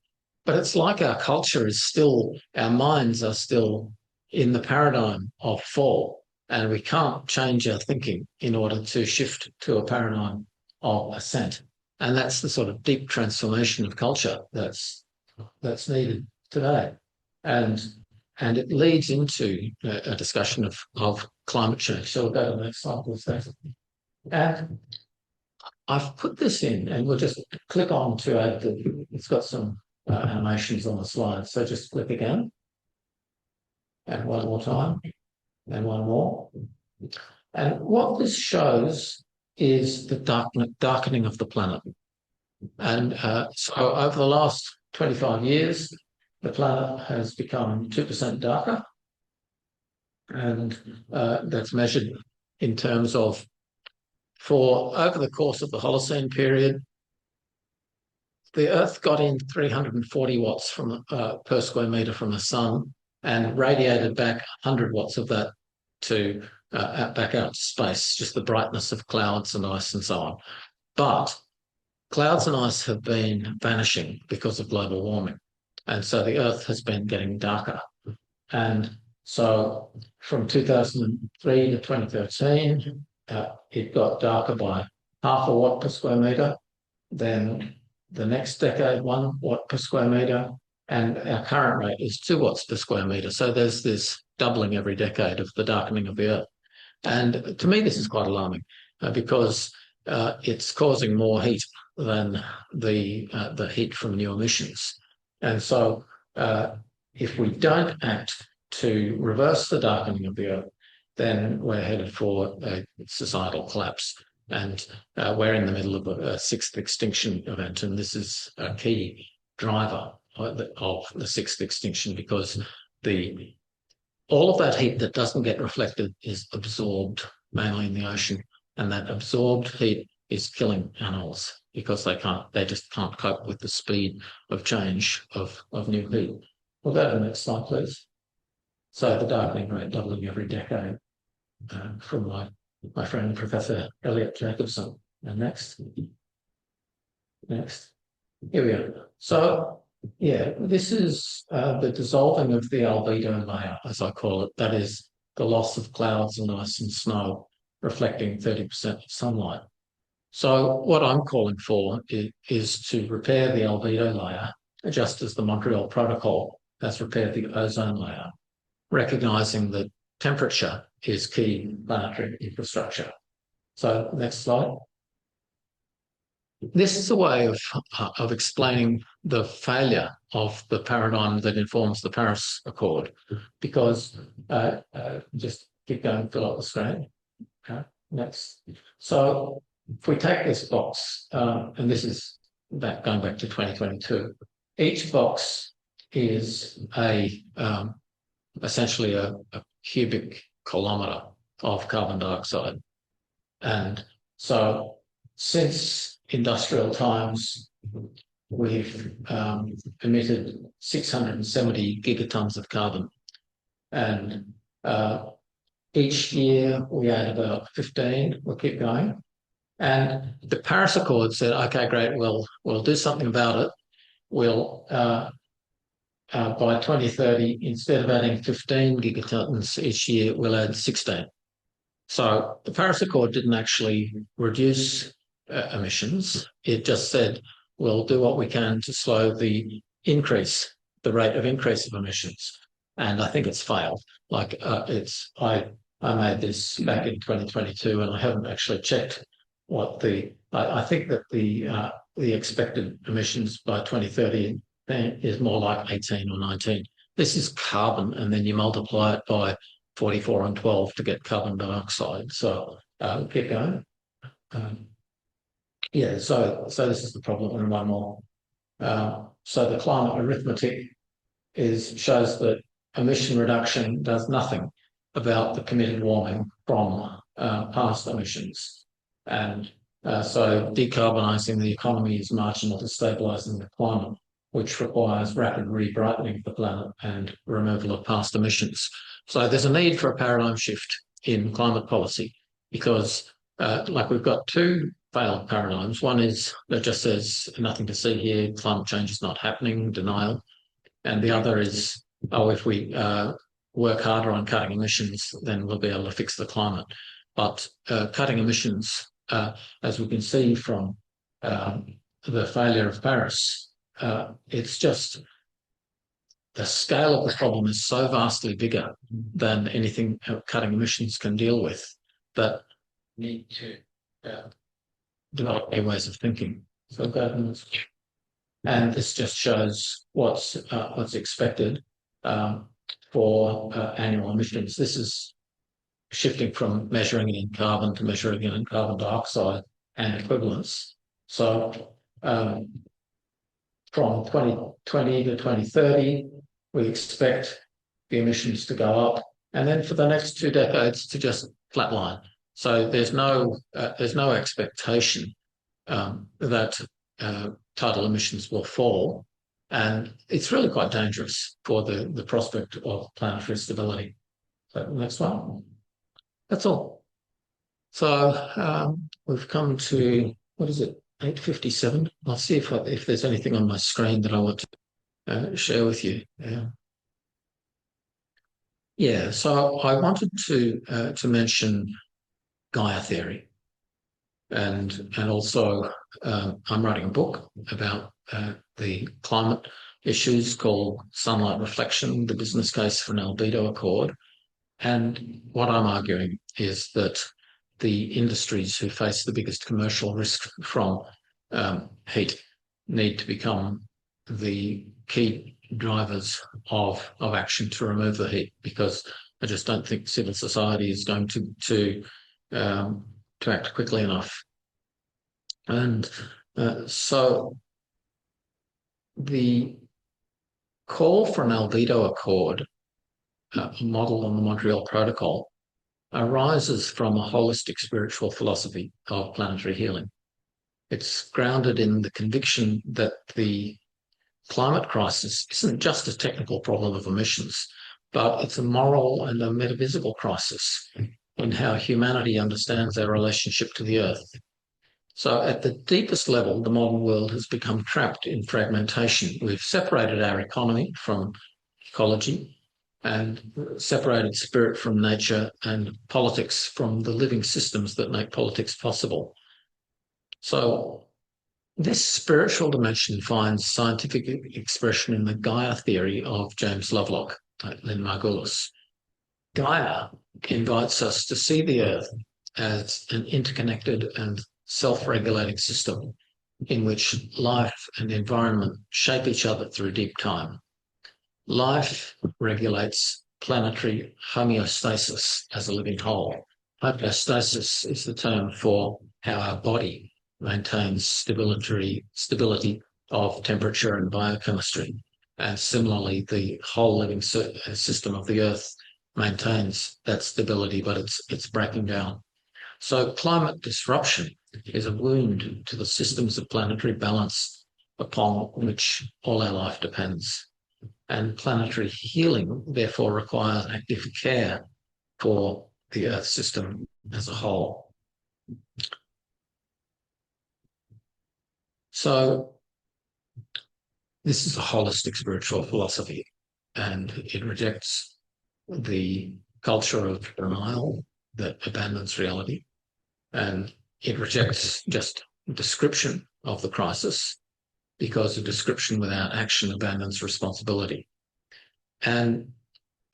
[SPEAKER 3] But it's like our culture is still, our minds are still in the paradigm of fall, and we can't change our thinking in order to shift to a paradigm of ascent. And that's the sort of deep transformation of culture that's needed today. And it leads into a discussion of climate change. So we'll go to the next slide, please. And I've put this in, and we'll just click on to add it's got some animations on the slide. So just click again. And one more time. And one more. And what this shows is the darkening of the planet. And so over the last 25 years, the planet has become 2% darker. And that's measured in terms of over the course of the Holocene period, the Earth got in 340 watts per square metre from the sun and radiated back 100 watts of that back out to space, just the brightness of clouds and ice and so on. But clouds and ice have been vanishing because of global warming. And so the Earth has been getting darker. And So from 2003 to 2013, it got darker by half a watt per square metre. Then the next decade, 1 watt per square metre, and our current rate is 2 watts per square metre. So there's this doubling every decade of the darkening of the Earth. And to me, this is quite alarming because it's causing more heat than the heat from new emissions. And so if we don't act to reverse the darkening of the Earth, then we're headed for a societal collapse. And we're in the middle of a sixth extinction event, and this is a key driver of the sixth extinction because all of that heat that doesn't get reflected is absorbed mainly in the ocean, and that absorbed heat is killing animals because they just can't cope with the speed of change of new heat. We'll go to the next slide, please. So the darkening rate doubling every decade from my friend Professor Elliot Jacobson. And next. Here we go. So yeah, this is the dissolving of the albedo layer, as I call it. That is the loss of clouds and ice and snow, reflecting 30% of sunlight. So what I'm calling for is to repair the albedo layer, just as the Montreal Protocol has repaired the ozone layer, recognising that temperature is key planetary infrastructure. So next slide. This is a way of explaining the failure of the paradigm that informs the Paris Accord, because just keep going, fill up the screen. Okay, next. So if we take this box, and this is going back to 2022, each box is essentially a cubic kilometre of carbon dioxide. And so since industrial times, we've emitted 670 gigatons of carbon. And each year we add about 15. We'll keep going. And the Paris Accord said, okay, great, we'll do something about it. We'll by 2030, instead of adding 15 gigatons each year, we'll add 16. So the Paris Accord didn't actually reduce emissions. It just said, we'll do what we can to slow the rate of increase of emissions. And I think it's failed. Like I made this back in 2022 and I haven't actually checked what I think that the expected emissions by 2030 is more like 18 or 19. This is carbon, and then you multiply it by 44 and 12 to get carbon dioxide. So keep going. Yeah, so this is the problem, and one more. So the climate arithmetic shows that emission reduction does nothing about the committed warming from past emissions. And so decarbonising the economy is marginal to stabilising the climate, which requires rapid re-brightening of the planet and removal of past emissions. So there's a need for a paradigm shift in climate policy because we've got two failed paradigms. One is that just says nothing to see here, climate change is not happening, denial. And the other is, if we work harder on cutting emissions, then we'll be able to fix the climate. But cutting emissions, as we can see from the failure of Paris, it's just the scale of the problem is so vastly bigger than anything cutting emissions can deal with that we need to develop new ways of thinking. So and this just shows what's expected for annual emissions. This is shifting from measuring it in carbon to measuring it in carbon dioxide and equivalents. So from 2020 to 2030, we expect the emissions to go up, and then for the next 2 decades to just flatline. So there's no expectation that total emissions will fall, and it's really quite dangerous for the prospect of planetary stability. So next one. That's all. So we've come to, what is it, 8:57? I'll see if there's anything on my screen that I want to share with you. Yeah. Yeah, so I wanted to mention Gaia theory, and also I'm writing a book about the climate issues called Sunlight Reflection: The Business Case for an Albedo Accord. And what I'm arguing is that the industries who face the biggest commercial risk from heat need to become the key drivers of action to remove the heat, because I just don't think civil society is going to act quickly enough. And so the call for an albedo accord, model on the Montreal Protocol, arises from a holistic spiritual philosophy of planetary healing. It's grounded in the conviction that the climate crisis isn't just a technical problem of emissions, but it's a moral and a metaphysical crisis in how humanity understands their relationship to the Earth. So at the deepest level, the modern world has become trapped in fragmentation. We've separated our economy from ecology, and separated spirit from nature, and politics from the living systems that make politics possible. So this spiritual dimension finds scientific expression in the Gaia theory of James Lovelock, Lynn Margulis. Gaia invites us to see the Earth as an interconnected and self-regulating system in which life and environment shape each other through deep time. Life regulates planetary homeostasis as a living whole. Homeostasis is the term for how our body maintains stability of temperature and biochemistry. And similarly, the whole living system of the Earth maintains that stability, but it's breaking down. So climate disruption is a wound to the systems of planetary balance upon which all our life depends. And planetary healing, therefore, requires active care for the Earth system as a whole. So this is a holistic spiritual philosophy, and it rejects the culture of denial that abandons reality, and it rejects just description of the crisis, because a description without action abandons responsibility. And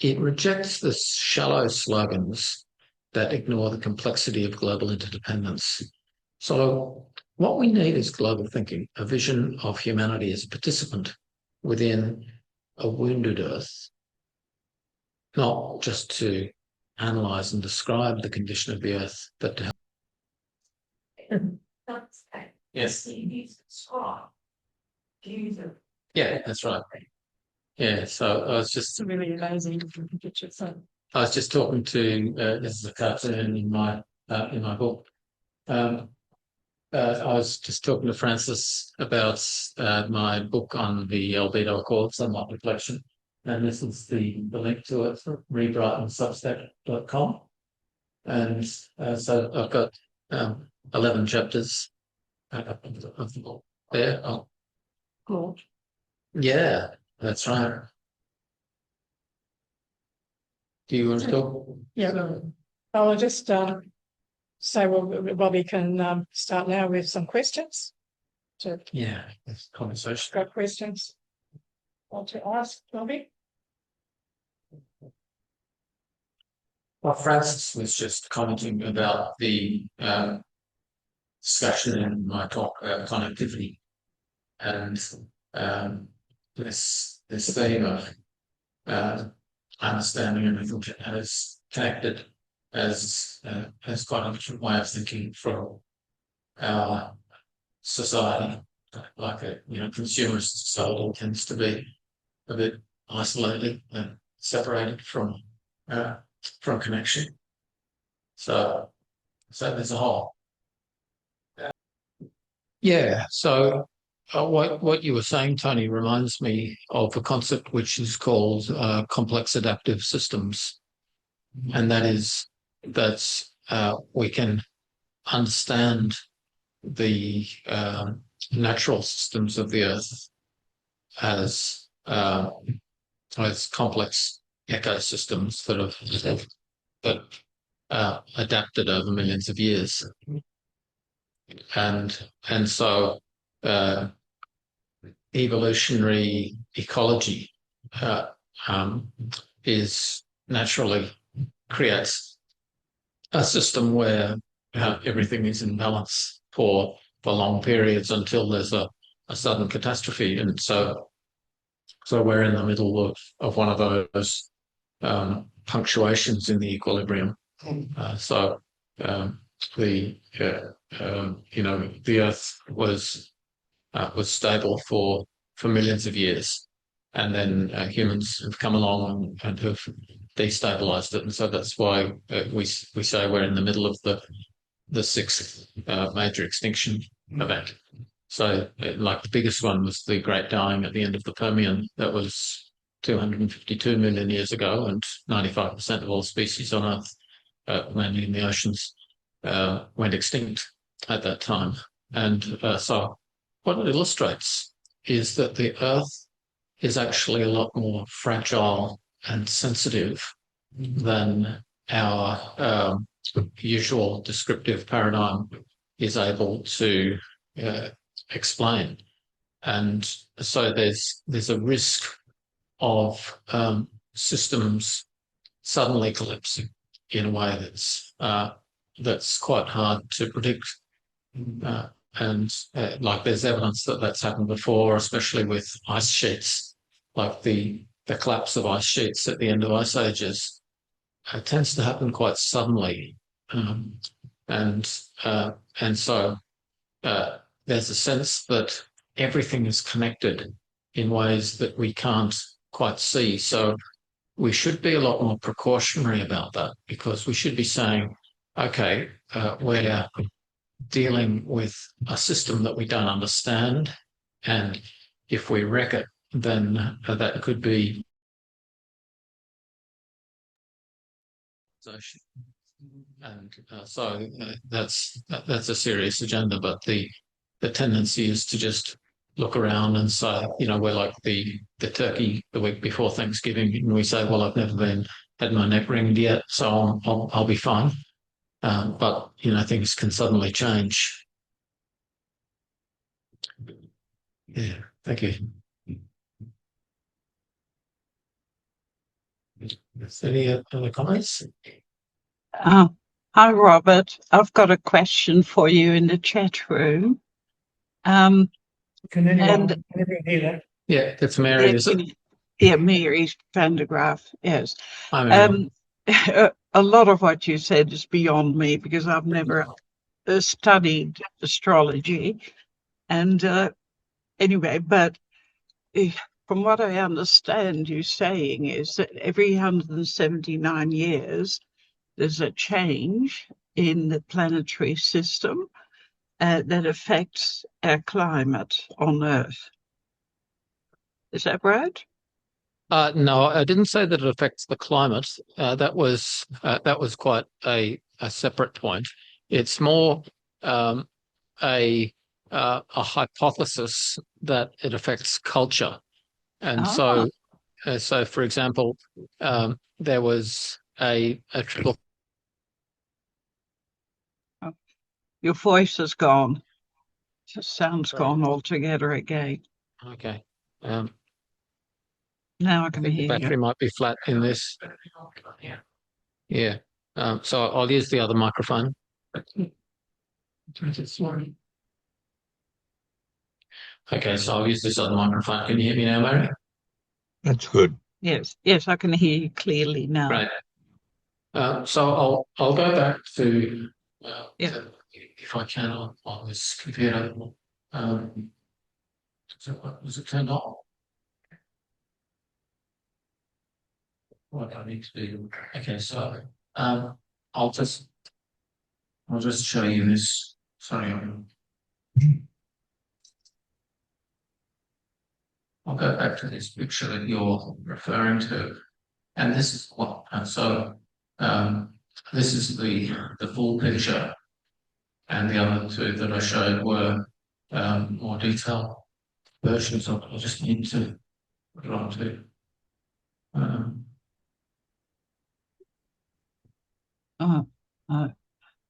[SPEAKER 3] it rejects the shallow slogans that ignore the complexity of global interdependence. So what we need is global thinking, a vision of humanity as a participant within a wounded Earth, not just to analyse and describe the condition of the Earth, but to help. Yes. Yeah, that's right. Yeah, so I was just
[SPEAKER 1] It's really amazing picture. So
[SPEAKER 3] I was just talking to this is a cartoon in my book. I was just talking to Francis about my book on the albedo accord, Sunlight Reflection, and this is the link to it, readwritesubstack.com. And so I've got 11 chapters of the book there. Oh,
[SPEAKER 1] cool.
[SPEAKER 3] yeah, that's right. Do you want to talk?
[SPEAKER 1] Yeah. I'll just say, well, Robbie can start now with some questions. So,
[SPEAKER 3] Yeah, it's conversation.
[SPEAKER 1] got questions want to ask, Robbie?
[SPEAKER 3] Well, Francis was just commenting about the discussion in my talk about connectivity, and this theme of understanding everything as connected as quite a different way of thinking from our society. Like a consumerist society tends to be a bit isolated and separated from connection. So there's a whole. Yeah. So what you were saying, Tony, reminds me of a concept which is called complex adaptive systems, and that is that we can understand the natural systems of the Earth as complex ecosystems that adapted over millions of years, and so evolutionary ecology is naturally creates a system where everything is in balance for long periods until there's a sudden catastrophe, and so we're in the middle of one of those punctuations in the equilibrium. The the Earth was stable for millions of years, and then humans have come along and have destabilized it, and so that's why we say we're in the middle of the sixth major extinction event. So, like the biggest one was the Great Dying at the end of the Permian. That was 252 million years ago, and 95% of all species on Earth, mainly in the oceans, went extinct at that time. And so what it illustrates is that the Earth is actually a lot more fragile and sensitive than our usual descriptive paradigm is able to explain. And so there's a risk of systems suddenly collapsing in a way that's quite hard to predict. Like there's evidence that that's happened before, especially with ice sheets, like the collapse of ice sheets at the end of ice ages tends to happen quite suddenly. And so there's a sense that everything is connected in ways that we can't quite see. So we should be a lot more precautionary about that, because we should be saying, okay, we're dealing with a system that we don't understand, and if we wreck it, then that could be and so that's a serious agenda. But the tendency is to just look around and say, we're like the turkey the week before Thanksgiving, and we say, well, I've never had my neck ringed yet, so I'll be fine. But things can suddenly change. Yeah, thank you. Any other comments?
[SPEAKER 4] Hi, Robert. I've got a question for you in the chat room.
[SPEAKER 2] Can anyone hear that?
[SPEAKER 3] Yeah, it's Mary, is it?
[SPEAKER 4] Yeah, Mary van der Graaf, yes.
[SPEAKER 3] Hi, Mary.
[SPEAKER 4] A lot of what you said is beyond me, because I've never studied astrology. And anyway, but from what I understand you saying is that every 179 years, there's a change in the planetary system that affects our climate on Earth. Is that right?
[SPEAKER 3] No, I didn't say that it affects the climate. That was quite a separate point. It's more a hypothesis that it affects culture, and so for example, there was a triple.
[SPEAKER 4] Your voice has gone. The sound's gone altogether again.
[SPEAKER 3] Okay.
[SPEAKER 4] Now I can hear you.
[SPEAKER 3] The battery might be flat in this. Yeah. So I'll use the other microphone. Okay, so I'll use this other microphone. Can you hear me now, Mary?
[SPEAKER 5] That's good.
[SPEAKER 4] Yes, I can hear you clearly now.
[SPEAKER 3] Right. So I'll go back to if I can on this computer. So was it turned on? What do I need to do? Okay, so I'll just show you this. Sorry, I'll go back to this picture that you're referring to, and this is what. This is the full picture, and the other two that I showed were more detailed versions of it. I just need to put it onto.
[SPEAKER 4] Oh,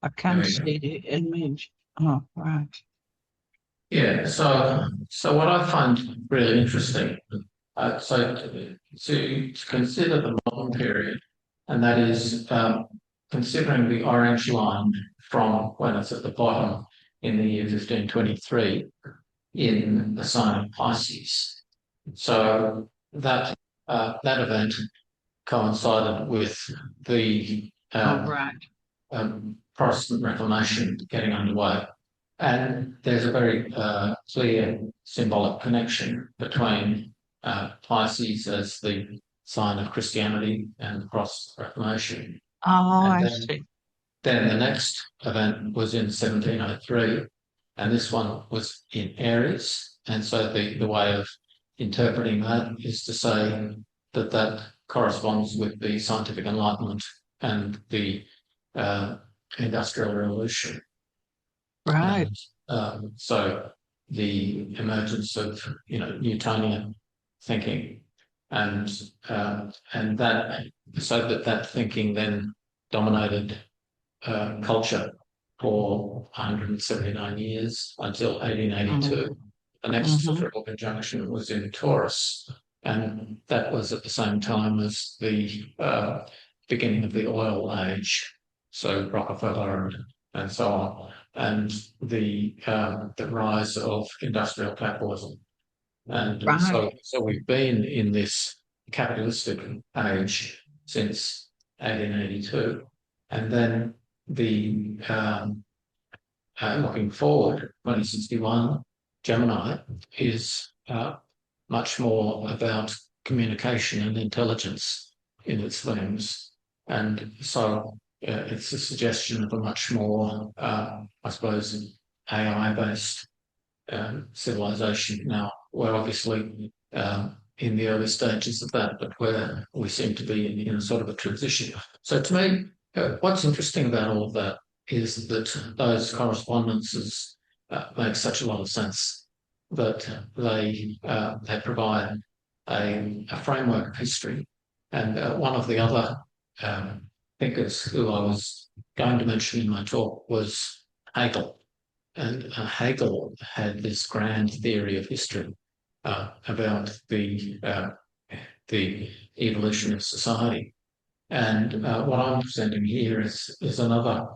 [SPEAKER 4] I can't
[SPEAKER 3] There we go.
[SPEAKER 4] see the image. Oh, right.
[SPEAKER 3] Yeah, so what I find really interesting, to consider the modern period, and that is considering the orange line from when it's at the bottom in the year 1523 in the sign of Pisces. So that event coincided with the
[SPEAKER 4] Oh, right.
[SPEAKER 3] Protestant Reformation getting underway. And there's a very clear symbolic connection between Pisces as the sign of Christianity and the Protestant Reformation.
[SPEAKER 4] Oh,
[SPEAKER 3] And
[SPEAKER 4] I
[SPEAKER 3] then,
[SPEAKER 4] see.
[SPEAKER 3] then the next event was in 1703, and this one was in Aries. And so the way of interpreting that is to say that that corresponds with the scientific enlightenment and the industrial revolution.
[SPEAKER 4] Right.
[SPEAKER 3] And so the emergence of Newtonian thinking, and that so that thinking then dominated culture for 179 years until 1882. The next triple conjunction was in Taurus, and that was at the same time as the beginning of the oil age, so Rockefeller and so on, and the rise of industrial capitalism. And
[SPEAKER 4] Right.
[SPEAKER 3] so we've been in this capitalistic age since 1882, and then the looking forward, 2061, Gemini is much more about communication and intelligence in its themes. And so it's a suggestion of a much more, I suppose, AI-based civilization now. We're obviously in the early stages of that, but we seem to be in a sort of a transition. So to me, what's interesting about all of that is that those correspondences make such a lot of sense, that they provide a framework of history. And one of the other thinkers who I was going to mention in my talk was Hegel. And Hegel had this grand theory of history about the evolution of society. And what I'm presenting here is another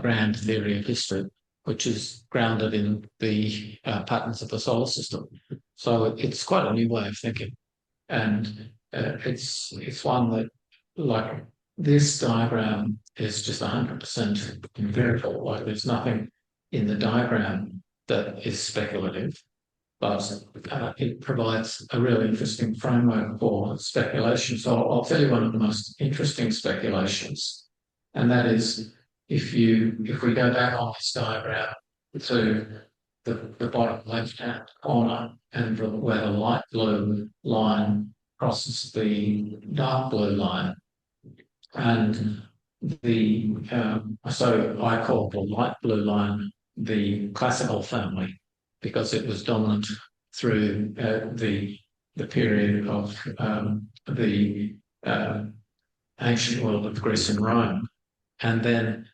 [SPEAKER 3] grand theory of history, which is grounded in the patterns of the solar system. So it's quite a new way of thinking, and it's one that, like, this diagram is just 100% empirical. Like, there's nothing in the diagram that is speculative, but it provides a really interesting framework for speculation. So I'll tell you one of the most interesting speculations, and that is if we go back on this diagram to the bottom left-hand corner, and where the light blue line crosses the dark blue line, and so I call the light blue line the classical family, because it was dominant through the period of the ancient world of Greece and Rome. And then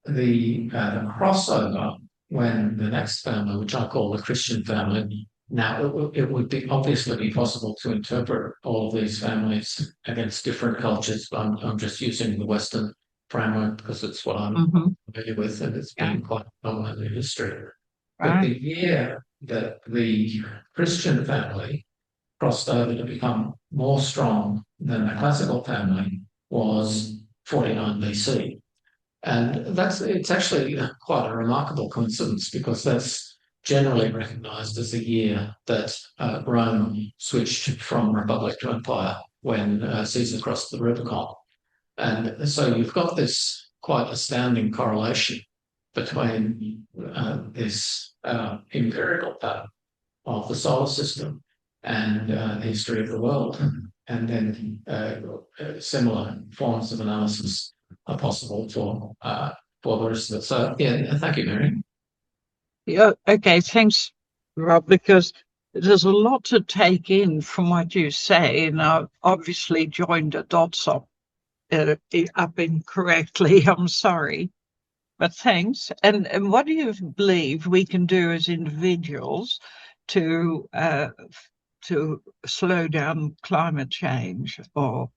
[SPEAKER 3] the crossover, when the next family, which I call the Christian family, now it would be obviously be possible to interpret all of these families against different cultures. I'm just using the Western framework because it's what I'm familiar with, and it's been quite dominant in history. But the year that the Christian family crossed over to become more strong than the classical family was 49 BC. And it's actually quite a remarkable coincidence, because that's generally recognised as the year that Rome switched from republic to empire, when Caesar crossed the Rubicon. And so you've got this quite astounding correlation between this empirical pattern of the solar system and the history of the world, and then similar forms of analysis are possible for the rest of it. So yeah, thank you, Mary.
[SPEAKER 4] Yeah, okay, thanks, Rob, because there's a lot to take in from what you say, and I've obviously joined the dots up up incorrectly. I'm sorry. But thanks. And what do you believe we can do as individuals to slow down climate change or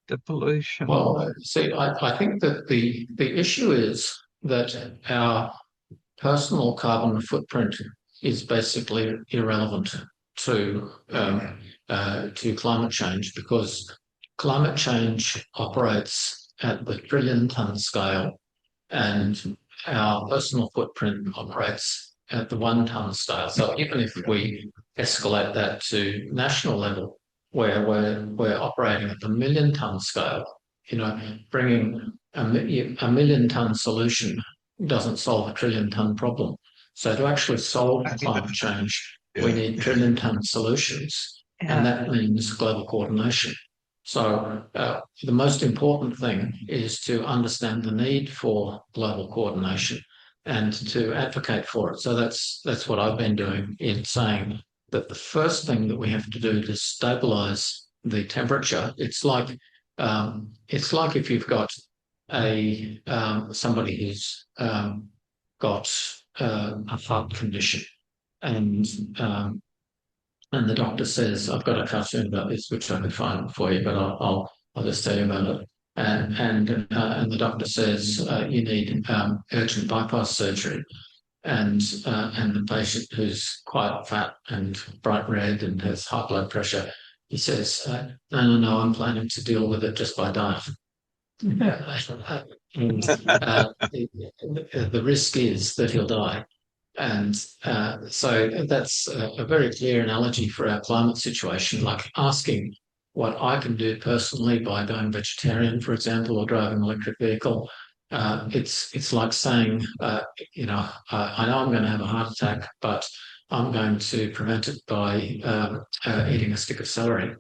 [SPEAKER 4] the pollution?
[SPEAKER 3] Well, see, I think that the issue is that our personal carbon footprint is basically irrelevant to climate change, because climate change operates at the trillion-ton scale, and our personal footprint operates at the 1-ton scale. So even if we escalate that to national level, where we're operating at the million-ton scale, bringing a million-ton solution doesn't solve a trillion-ton problem. So to actually solve climate change, we need trillion-ton solutions, and that means global coordination. So the most important thing is to understand the need for global coordination and to advocate for it. So that's what I've been doing, in saying that the first thing that we have to do to stabilise the temperature, it's like if you've got somebody who's got a heart condition, and the doctor says, I've got a cartoon about this, which I could find for you, but I'll just tell you about it. And the doctor says, you need urgent bypass surgery. And the patient, who's quite fat and bright red and has high blood pressure, he says, no, I'm planning to deal with it just by diet. And the risk is that he'll die. And so that's a very clear analogy for our climate situation, like asking what I can do personally by going vegetarian, for example, or driving an electric vehicle. It's like saying, I know I'm going to have a heart attack, but I'm going to prevent it by eating a stick of celery.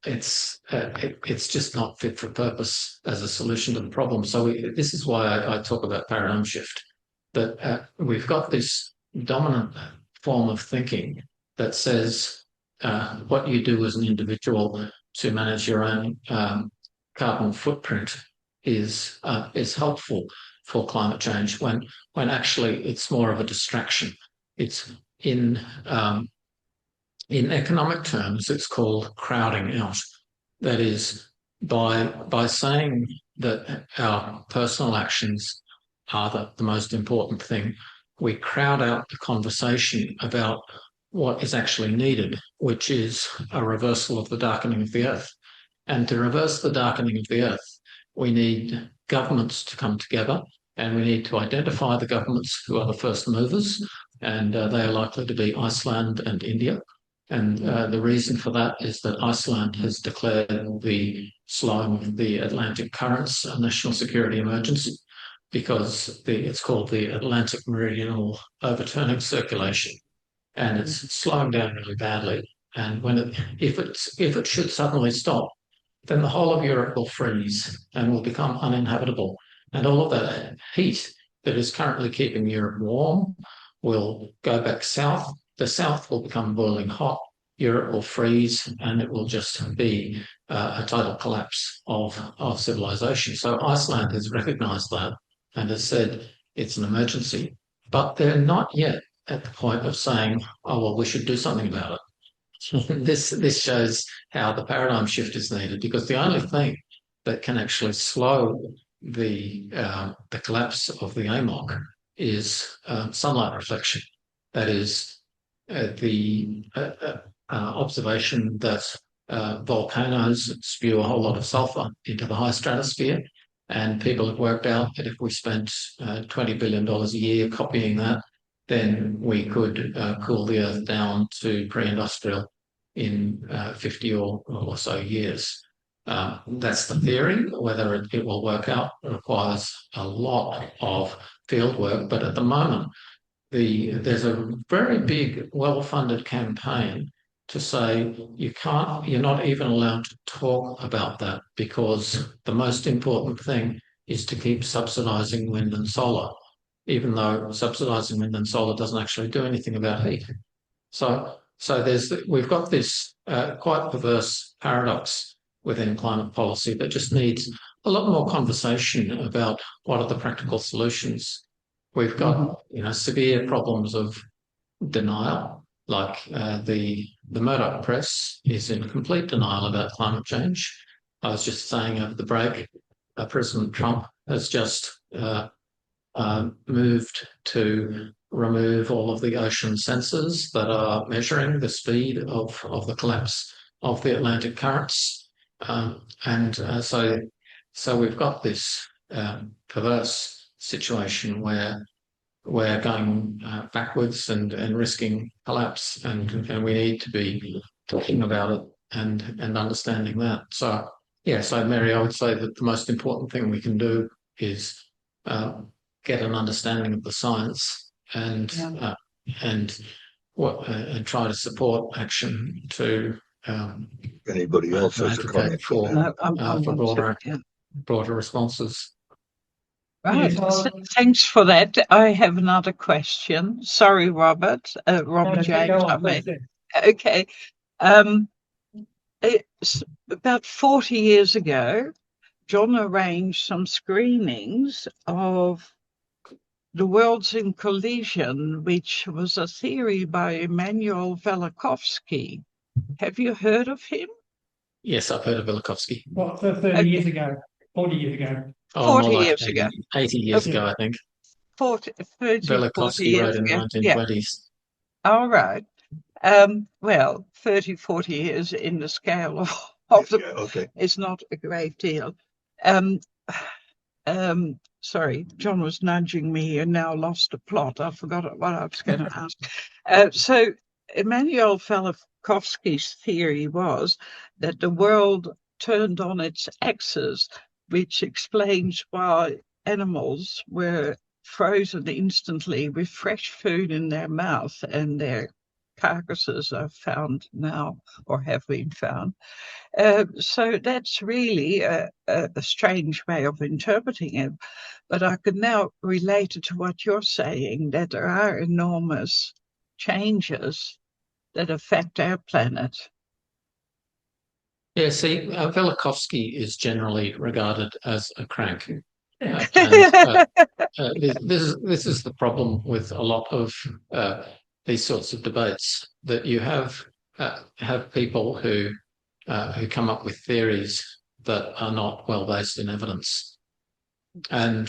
[SPEAKER 3] It's just not fit for purpose as a solution to the problem. So this is why I talk about paradigm shift. That we've got this dominant form of thinking that says what you do as an individual to manage your own carbon footprint is helpful for climate change, when actually it's more of a distraction. It's in economic terms, it's called crowding out. That is, by saying that our personal actions are the most important thing, we crowd out the conversation about what is actually needed, which is a reversal of the darkening of the earth. And to reverse the darkening of the earth, we need governments to come together, and we need to identify the governments who are the first movers, and they are likely to be Iceland and India. And the reason for that is that Iceland has declared the slowing of the Atlantic currents a national security emergency, because it's called the Atlantic Meridional Overturning Circulation, and it's slowing down really badly. And if it should suddenly stop, then the whole of Europe will freeze and will become uninhabitable. And all of that heat that is currently keeping Europe warm will go back south. The south will become boiling hot. Europe will freeze, and it will just be a total collapse of civilization. So Iceland has recognised that and has said it's an emergency, but they're not yet at the point of saying, oh, well, we should do something about it. This shows how the paradigm shift is needed, because the only thing that can actually slow the collapse of the AMOC is sunlight reflection. That is the observation that volcanoes spew a whole lot of sulfur into the high stratosphere, and people have worked out that if we spent $20 billion a year copying that, then we could cool the Earth down to pre-industrial in 50 or so years. That's the theory. Whether it will work out requires a lot of field work, but at the moment, there's a very big, well-funded campaign to say you're not even allowed to talk about that, because the most important thing is to keep subsidising wind and solar, even though subsidising wind and solar doesn't actually do anything about heat. So we've got this quite perverse paradox within climate policy that just needs a lot more conversation about what are the practical solutions. We've got, severe problems of denial, like the Murdoch press is in complete denial about climate change. I was just saying over the break, President Trump has just moved to remove all of the ocean sensors that are measuring the speed of the collapse of the Atlantic currents. So we've got this perverse situation where we're going backwards and risking collapse, and we need to be talking about it and understanding that. So, so Mary, I would say that the most important thing we can do is get an understanding of the science and try to support action to
[SPEAKER 5] Anybody else has a
[SPEAKER 3] advocate
[SPEAKER 5] comment?
[SPEAKER 3] for broader responses.
[SPEAKER 4] Right.
[SPEAKER 2] Yes, I'll-
[SPEAKER 4] Thanks for that. I have another question. Sorry, Robert. Robert James, I mean. Okay. It's about 40 years ago, John arranged some screenings of The Worlds in Collision, which was a theory by Immanuel Velikovsky. Have you heard of him?
[SPEAKER 3] Yes, I've heard of Velikovsky.
[SPEAKER 2] What, 30 years ago, 40 years ago?
[SPEAKER 3] Oh,
[SPEAKER 4] 40
[SPEAKER 3] more like
[SPEAKER 4] years ago.
[SPEAKER 3] 80 years ago, I think.
[SPEAKER 4] 30, 40
[SPEAKER 3] Velikovsky
[SPEAKER 4] years
[SPEAKER 3] wrote in the
[SPEAKER 4] ago.
[SPEAKER 3] 1920s.
[SPEAKER 4] All right. Well, 30, 40 years in the scale of the
[SPEAKER 5] Okay.
[SPEAKER 4] is not a great deal. Sorry, John was nudging me and now lost the plot. I forgot what I was going to ask. So Immanuel Velikovsky's theory was that the world turned on its axis, which explains why animals were frozen instantly with fresh food in their mouth, and their carcasses are found now or have been found. So that's really a strange way of interpreting it. But I could now relate it to what you're saying, that there are enormous changes that affect our planet.
[SPEAKER 3] Yeah, see, Velikovsky is generally regarded as a crank. This is the problem with a lot of these sorts of debates, that you have people who come up with theories that are not well based in evidence, and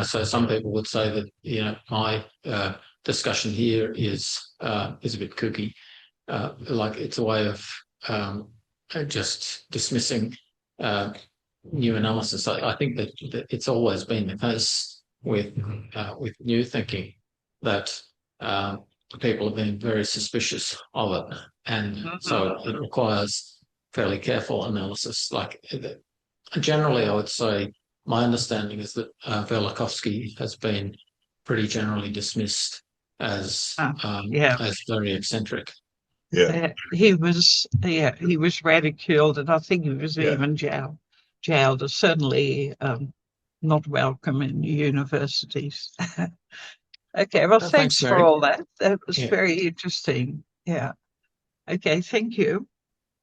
[SPEAKER 3] so some people would say that my discussion here is a bit kooky, like it's a way of just dismissing new analysis. I think that it's always been the case with new thinking that people have been very suspicious of it, and so it requires fairly careful analysis. Like generally, I would say my understanding is that Velikovsky has been pretty generally dismissed as very eccentric.
[SPEAKER 5] Yeah.
[SPEAKER 4] He was ridiculed, and I think he was even jailed, or certainly not welcome in universities. Okay, well, thanks for
[SPEAKER 3] Mary.
[SPEAKER 4] all that. That was very interesting. Yeah. Okay, thank you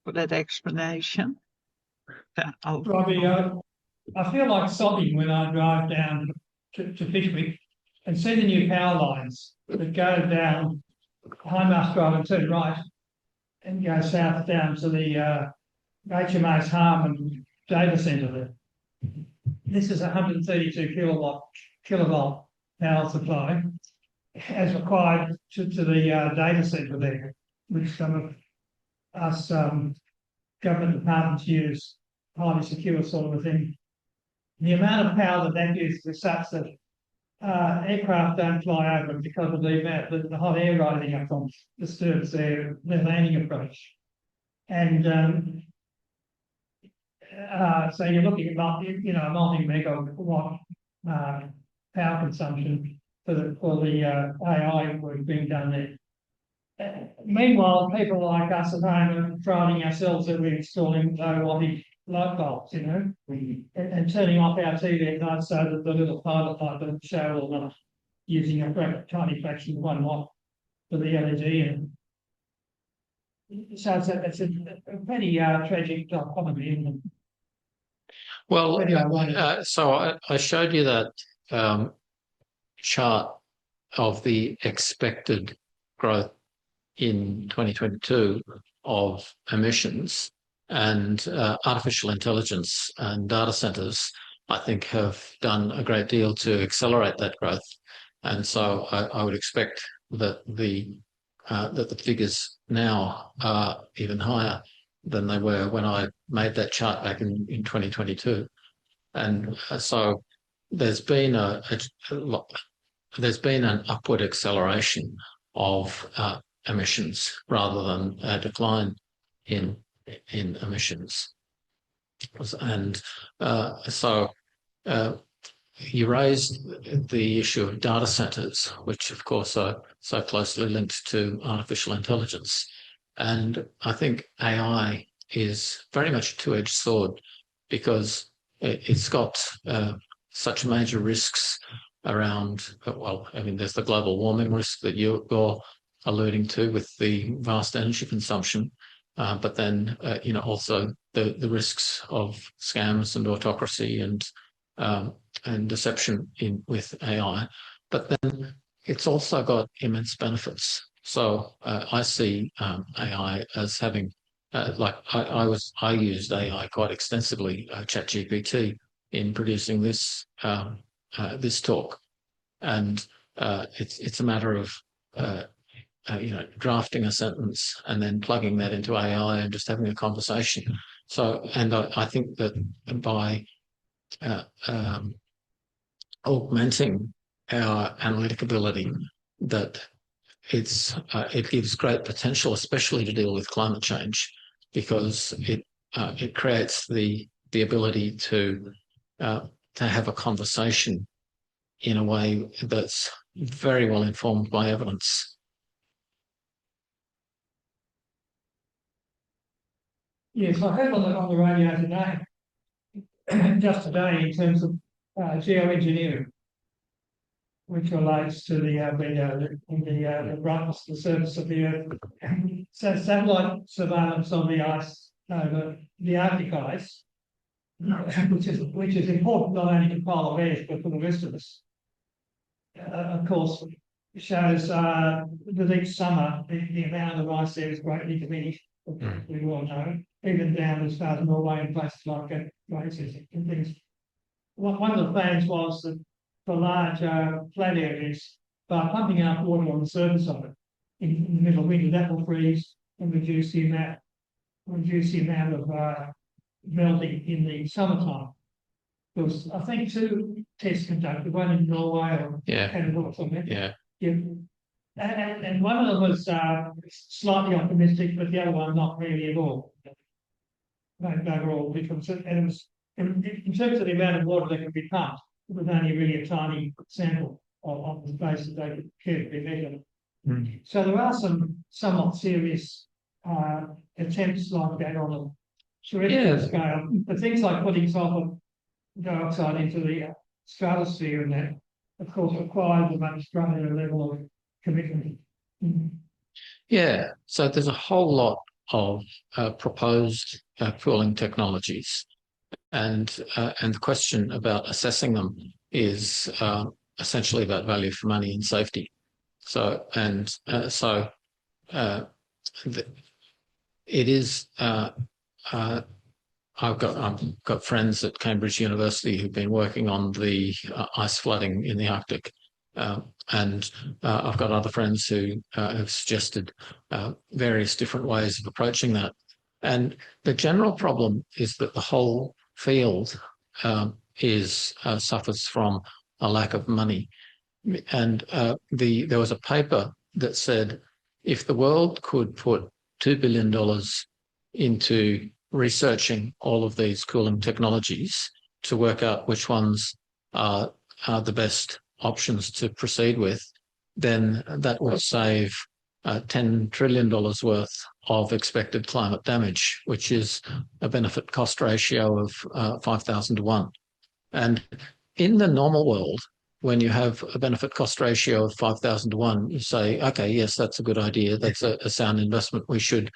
[SPEAKER 4] for that explanation.
[SPEAKER 2] Robbie, I feel like sobbing when I drive down to Fishwick and see the new power lines that go down Hindmarsh Drive and turn right and go south down to the HMAS Harmon data centre there. This is 132 kilovolt power supply as required to the data centre there, which some of us government departments use, highly secure sort of a thing. The amount of power that uses is such that aircraft don't fly over it because of the hot air rising up from disturbs their landing approach. And so you're looking at multi-megawatt power consumption for the AI work being done there. Meanwhile, people like us at home are trying ourselves that we're installing low-wattage light bulbs, and turning off our TV at night so that the little pilot light doesn't show all night, using a tiny fraction of 1 watt for the LED. So it's a pretty tragic dichotomy, isn't it?
[SPEAKER 3] Well,
[SPEAKER 2] Pretty ironic.
[SPEAKER 3] so I showed you that chart of the expected growth in 2022 of emissions, and artificial intelligence and data centers, I think, have done a great deal to accelerate that growth. And so I would expect that the figures now are even higher than they were when I made that chart back in 2022. And so there's been there's been an upward acceleration of emissions rather than a decline in emissions. And so you raised the issue of data centers, which of course are so closely linked to artificial intelligence. And I think AI is very much a two-edged sword, because it's got such major risks around, well, I mean, there's the global warming risk that you're alluding to with the vast energy consumption, but then, also the risks of scams and autocracy and deception with AI. But then it's also got immense benefits. So I see AI as having, I used AI quite extensively, ChatGPT, in producing this talk, and it's a matter of drafting a sentence and then plugging that into AI and just having a conversation. So, and I think that by augmenting our analytic ability, that it gives great potential, especially to deal with climate change, because it creates the ability to have a conversation in a way that's very well informed by evidence.
[SPEAKER 2] Yes, I heard on the radio today, just today, in terms of geoengineering, which relates to the brightness, the surface of the Earth. So satellite surveillance on the ice over the Arctic ice, which is important not only to polar bears but for the rest of us. Of course, shows that each summer the amount of ice there is greatly diminished. We all know, even down as far as Norway and places like that, places and things. One of the plans was that for large flat areas, by pumping out water on the surface of it in the middle of winter, that will freeze and reduce the amount of melting in the summertime. There was, I think, 2 tests conducted, one in Norway or Canada or something. Yeah. And one of them was slightly optimistic, but the other one not really at all. They were all different. And it was, in terms of the amount of water that can be pumped, it was only really a tiny sample of the space that they could carefully measure. Mm. So there are some somewhat serious attempts like that on a terrestrial scale. But things like putting sulfur dioxide into the stratosphere and that, of course, requires a much greater level of commitment. Mm.
[SPEAKER 3] Yeah, so there's a whole lot of proposed cooling technologies, and the question about assessing them is essentially about value for money and safety. So it is. I've got friends at Cambridge University who've been working on the ice flooding in the Arctic. And I've got other friends who have suggested various different ways of approaching that. And the general problem is that the whole field suffers from a lack of money. And there was a paper that said if the world could put $2 billion into researching all of these cooling technologies to work out which ones are the best options to proceed with, then that will save $10 trillion worth of expected climate damage, which is a benefit cost ratio of 5,000 to 1. And in the normal world, when you have a benefit cost ratio of 5,000 to 1, you say, okay, yes, that's a good idea. That's a sound investment. We should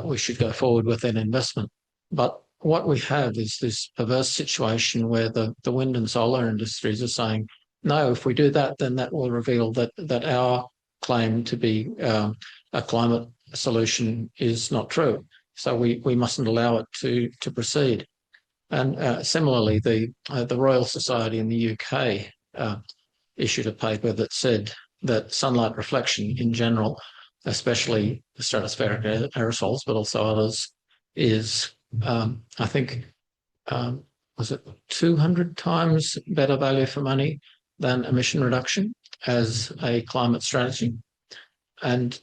[SPEAKER 3] we should go forward with an investment. But what we have is this perverse situation where the wind and solar industries are saying, no, if we do that, then that will reveal that our claim to be a climate solution is not true. So we mustn't allow it to proceed. And similarly, the Royal Society in the UK issued a paper that said that sunlight reflection in general, especially the stratospheric aerosols, but also others, is, I think, was it 200 times better value for money than emission reduction as a climate strategy. And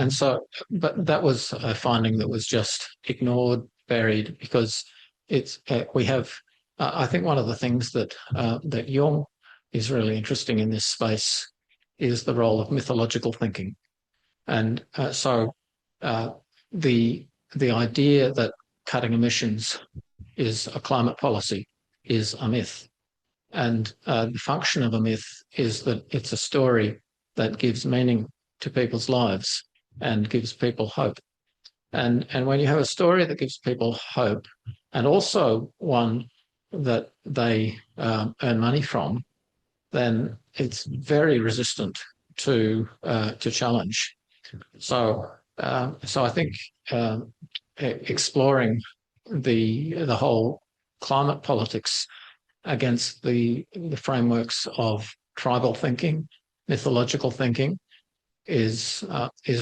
[SPEAKER 3] so, but that was a finding that was just ignored, buried, because it's we have. I think one of the things that that Jung is really interesting in this space is the role of mythological thinking, and so the idea that cutting emissions is a climate policy is a myth, and the function of a myth is that it's a story that gives meaning to people's lives and gives people hope. And when you have a story that gives people hope, and also one that they earn money from, then it's very resistant to challenge. So I think exploring the whole climate politics against the frameworks of tribal thinking, mythological thinking, is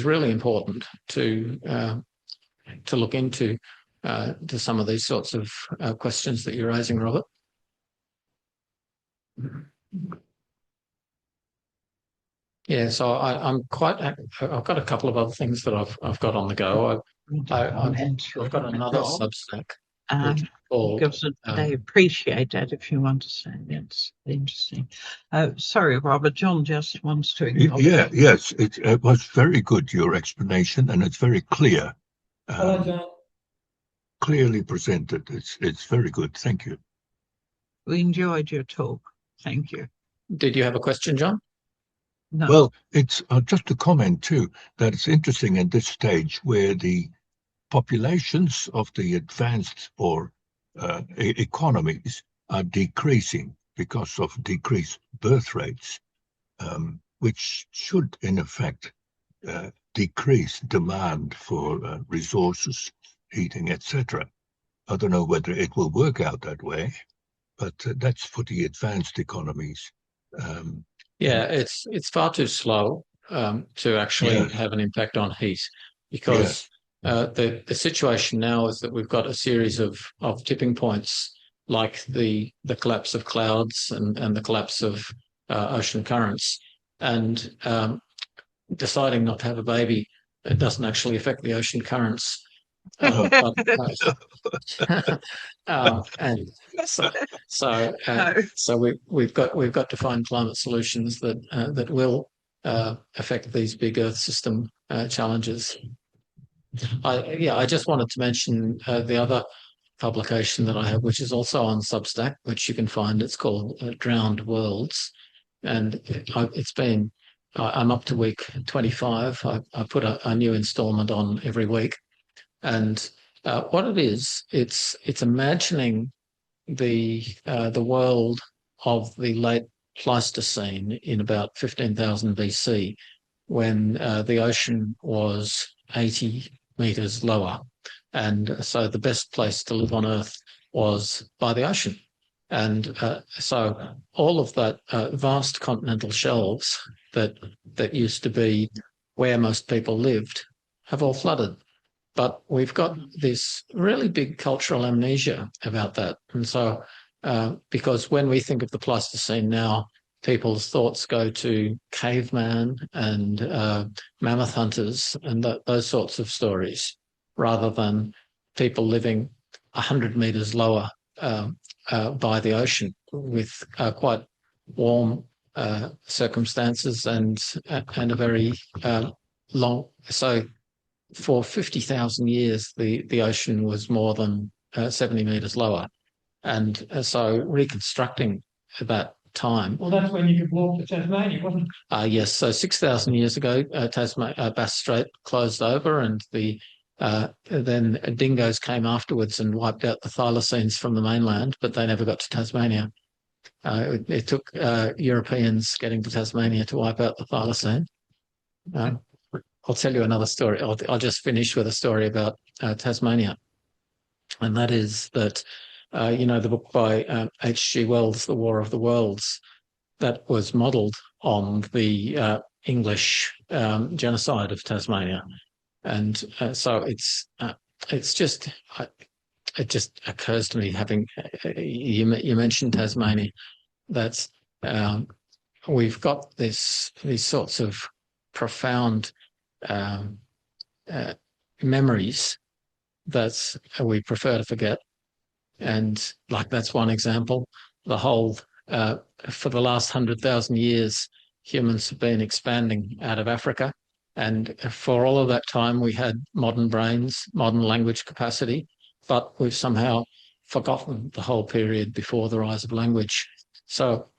[SPEAKER 3] really important to look into to some of these sorts of questions that you're raising, Robert. Yeah, so I've got a couple of other things that I've got on the go. I've got another Substack.
[SPEAKER 4] Because they appreciate that if you want to say that's interesting. Sorry, Robert, John just wants to acknowledge.
[SPEAKER 5] Yeah, yes, it was very good, your explanation, and it's very clear.
[SPEAKER 2] Hello, John.
[SPEAKER 5] Clearly presented. It's very good. Thank you.
[SPEAKER 4] We enjoyed your talk. Thank you.
[SPEAKER 3] Did you have a question, John?
[SPEAKER 4] No.
[SPEAKER 5] Well, it's just a comment too, that it's interesting at this stage where the populations of the advanced or economies are decreasing because of decreased birth rates, which should in effect decrease demand for resources, heating, etc. I don't know whether it will work out that way, but that's for the advanced economies.
[SPEAKER 3] Yeah, it's far too slow to actually have an impact on heat, because the situation now is that we've got a series of tipping points, like the collapse of clouds and the collapse of ocean currents, and deciding not to have a baby, it doesn't actually affect the ocean currents. And so we've got to find climate solutions that will affect these big Earth system challenges. I just wanted to mention the other publication that I have, which is also on Substack, which you can find. It's called Drowned Worlds, and I'm up to week 25. I put a new installment on every week. And what it is, it's imagining the world of the late Pleistocene in about 15,000 BC, when the ocean was 80 meters lower, and so the best place to live on Earth was by the ocean. And so all of that vast continental shelves that used to be where most people lived have all flooded. But we've got this really big cultural amnesia about that. And so, because when we think of the Pleistocene now, people's thoughts go to caveman and mammoth hunters and those sorts of stories, rather than people living 100 meters lower by the ocean with quite warm circumstances and a very long. So for 50,000 years, the ocean was more than 70 meters lower. And so reconstructing that time.
[SPEAKER 2] Well, that's when you could walk to Tasmania, wasn't it?
[SPEAKER 3] Yes. So 6,000 years ago, Bass Strait closed over, and the Then dingoes came afterwards and wiped out the thylacines from the mainland, but they never got to Tasmania. It took Europeans getting to Tasmania to wipe out the thylacine. I'll tell you another story. I'll just finish with a story about Tasmania. And that is that, the book by H.G. Wells, The War of the Worlds, that was modelled on the English genocide of Tasmania. And so it just occurs to me, having you mentioned Tasmania, that we've got these sorts of profound memories that we prefer to forget. And like, that's one example. The whole, for the last 100,000 years, humans have been expanding out of Africa. And for all of that time, we had modern brains, modern language capacity, but we've somehow forgotten the whole period before the rise of language. So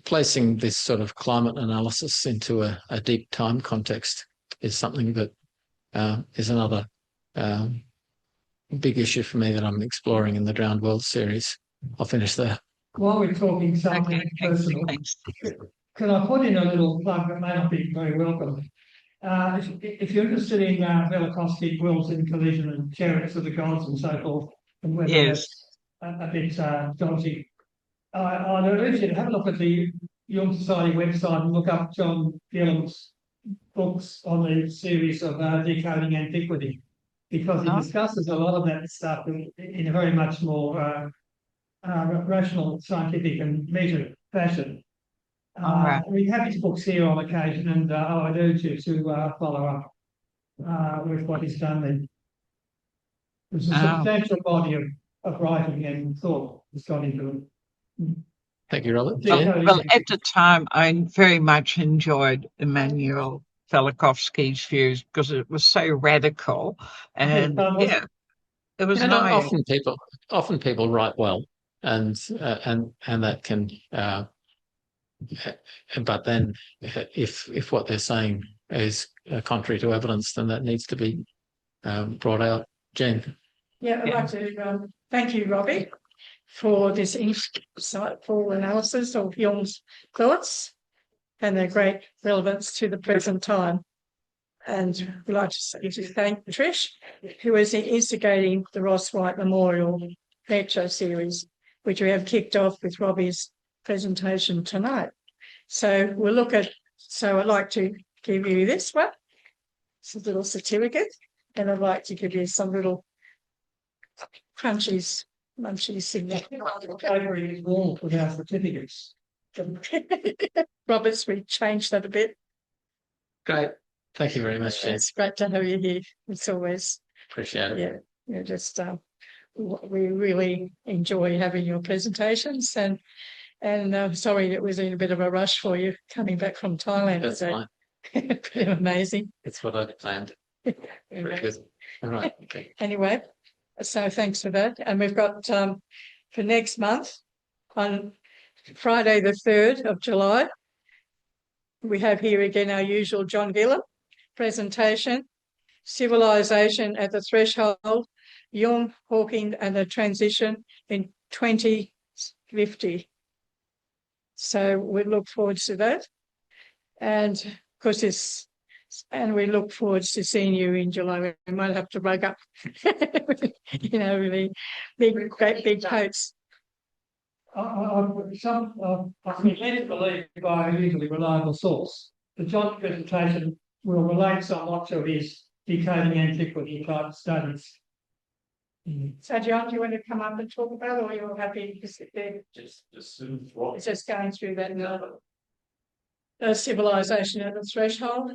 [SPEAKER 3] placing this sort of climate analysis into a deep time context is something that is another big issue for me that I'm exploring in the Drowned World series. I'll finish there.
[SPEAKER 2] While we're talking something personal, can I put in a little plug that may not be very welcome? If you're interested in Velikovsky, worlds in collision and chariots of the gods and so forth, and whether that's a bit dodgy, I'd urge you to have a look at the Jung Society website and look up John Gillam's books on the series of Decoding Antiquity, because he discusses a lot of that stuff in a very much more rational, scientific and measured fashion. We have his books here on occasion, and I'd urge you to follow up with what he's done there. There's a substantial body of writing and thought that's gone into it.
[SPEAKER 3] Thank you, Robert.
[SPEAKER 4] Well, at the time, I very much enjoyed Immanuel Velikovsky's views because it was so radical, and it was nice.
[SPEAKER 3] Often people write well, and that can. But then, if what they're saying is contrary to evidence, then that needs to be brought out. Jen.
[SPEAKER 1] Yeah, I'd like to thank you, Robbie, for this insightful analysis of Jung's thoughts and their great relevance to the present time. And we'd like to thank Trish, who is instigating the Ross White Memorial Lecture Series, which we have kicked off with Robbie's presentation tonight. So we'll look at, I'd like to give you this one. It's a little certificate, and I'd like to give you some little munchies
[SPEAKER 2] Over his wall with our certificates.
[SPEAKER 1] Roberts, we changed that a bit.
[SPEAKER 3] Great. Thank you very much, Jen.
[SPEAKER 1] It's great to have you here. It's always
[SPEAKER 3] Appreciate it.
[SPEAKER 1] Yeah, just we really enjoy having your presentations, and sorry it was in a bit of a rush for you coming back from Thailand.
[SPEAKER 3] That's fine.
[SPEAKER 1] Pretty amazing.
[SPEAKER 3] It's what I'd planned. Very good. All right. Okay.
[SPEAKER 1] Anyway, so thanks for that. And we've got for next month on Friday the 3rd of July, we have here again our usual John Gillam presentation, Civilization at the Threshold, Jung, Hawking and the Transition in 2050. So we look forward to that. And of course we look forward to seeing you in July. We might have to rug up, really great big coats.
[SPEAKER 2] I've been led to believe by a reasonably reliable source that John's presentation will relate somewhat to his decoding antiquity type studies.
[SPEAKER 1] So, John, do you want to come up and talk about it, or you're happy to sit there?
[SPEAKER 6] Just soon what?
[SPEAKER 1] It's just going through that civilization at the threshold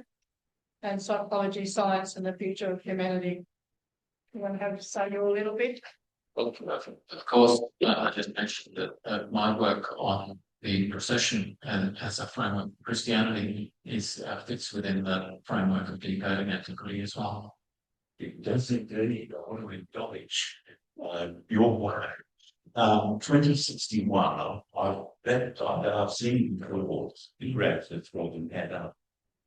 [SPEAKER 1] and psychology, science, and the future of humanity. You want to have to say a little bit?
[SPEAKER 3] Well, of course, I just mentioned that my work on the procession and as a framework of Christianity fits within the framework of decoding antiquity as well.
[SPEAKER 6] It does indeed. I want to acknowledge your work. 2061, I've seen reports, the graphs that's Robin had up,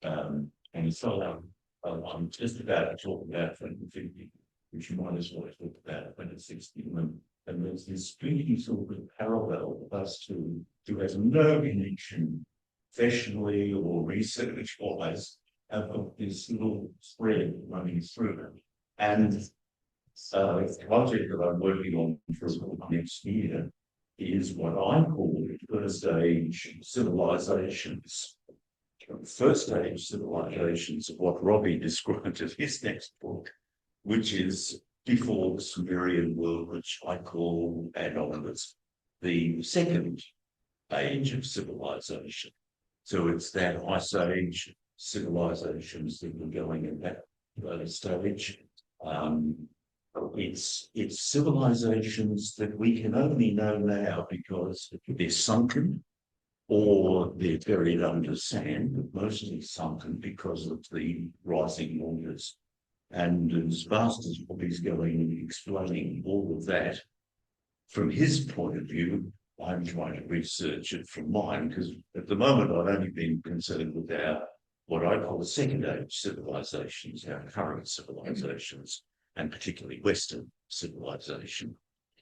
[SPEAKER 6] and so I'm just about to talk about 2050, which you might as well talk about 2060. And there's this pretty sort of parallel of us two who has no connection professionally or research-wise of this little thread running through it. And the project that I'm working on for next year is what I call first age civilizations. First age civilizations of what Robbie described as his next book, which is before the Sumerian world, which I call anonymous, the second age of civilization. So it's that ice age civilizations that were going in that stage. It's civilizations that we can only know now because they're sunken or they're buried under sand, but mostly sunken because of the rising waters. And as fast as Robbie's going explaining all of that, from his point of view, I'm trying to research it from mine, because at the moment I've only been concerned with our, what I call the second age civilizations, our current civilizations, and particularly Western civilization.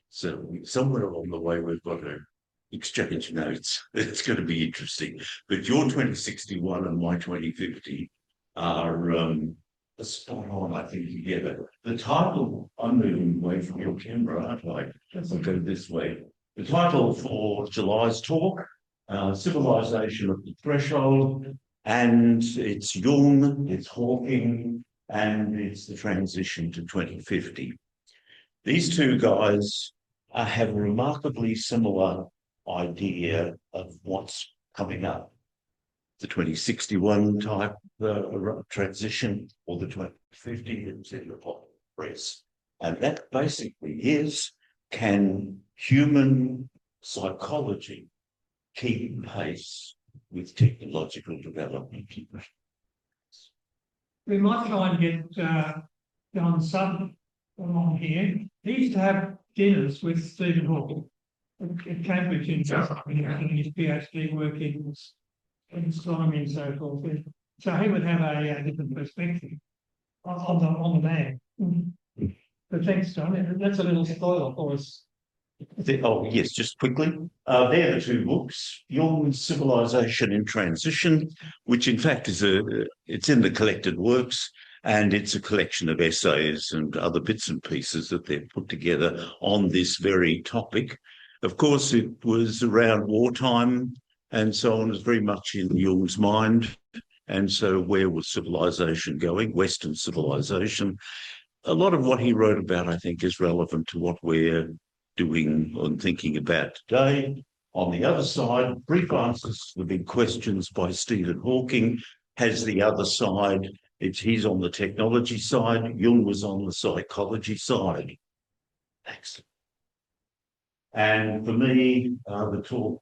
[SPEAKER 6] So somewhere along the way, we've got to exchange notes. It's going to be interesting. But your 2061 and my 2050 are spot on, I think, together. The title, I'm moving away from your camera, aren't I? I'll go this way. The title for July's talk, Civilization at the Threshold, and it's Jung, it's Hawking, and it's the transition to 2050. These two guys have a remarkably similar idea of what's coming up. The 2061 type transition or the 2050 that's in the pop press. And that basically is, can human psychology keep pace with technological development?
[SPEAKER 2] We might try and get John Sutton along here. He used to have dinners with Stephen Hawking at Cambridge in his PhD work in astronomy and so forth. So he would have a different perspective on the man. But thanks, John. That's a little spoiler for us.
[SPEAKER 6] Oh, yes, just quickly. They're the two books, Jung's Civilization in Transition, which in fact is it's in the collected works, and it's a collection of essays and other bits and pieces that they've put together on this very topic. Of course, it was around wartime and so on, is very much in Jung's mind. And so where was civilization going? Western civilization. A lot of what he wrote about, I think, is relevant to what we're doing and thinking about today. On the other side, brief answers to the big questions by Stephen Hawking has the other side. He's on the technology side. Jung was on the psychology side. Excellent. And for me, the talk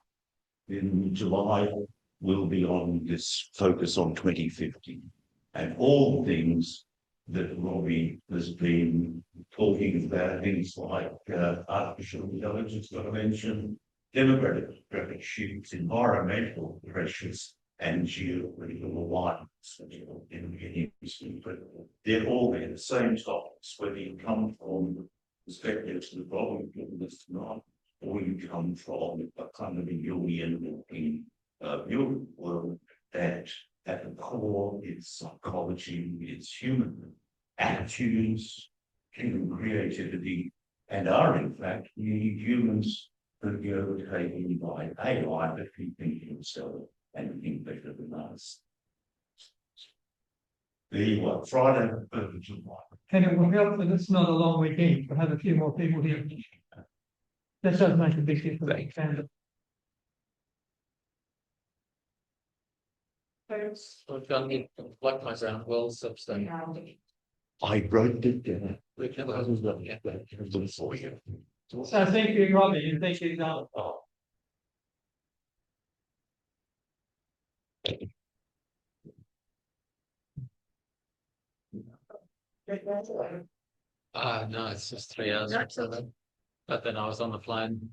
[SPEAKER 6] in July will be on this focus on 2050 and all things that Robbie has been talking about, things like artificial intelligence, got to mention, demographic shifts, environmental pressures, and geopolitical alliance. But they're all there, the same topics, whether you come from perspectives of the problem given this tonight, or you come from a kind of a Jungian view world that at the core it's psychology, it's human attitudes, human creativity, and are in fact humans that be overtaken by AI that can think himself and think better than us. The Friday, July.
[SPEAKER 2] And it will help that it's not a long weekend. We'll have a few more people here. That does make a big difference.
[SPEAKER 3] I've done like my ground well substance.
[SPEAKER 6] I wrote it down.
[SPEAKER 3] For you.
[SPEAKER 2] So thank you, Robbie, and thank you, Don.
[SPEAKER 3] No, it's just 3 hours. But then I was on the plane.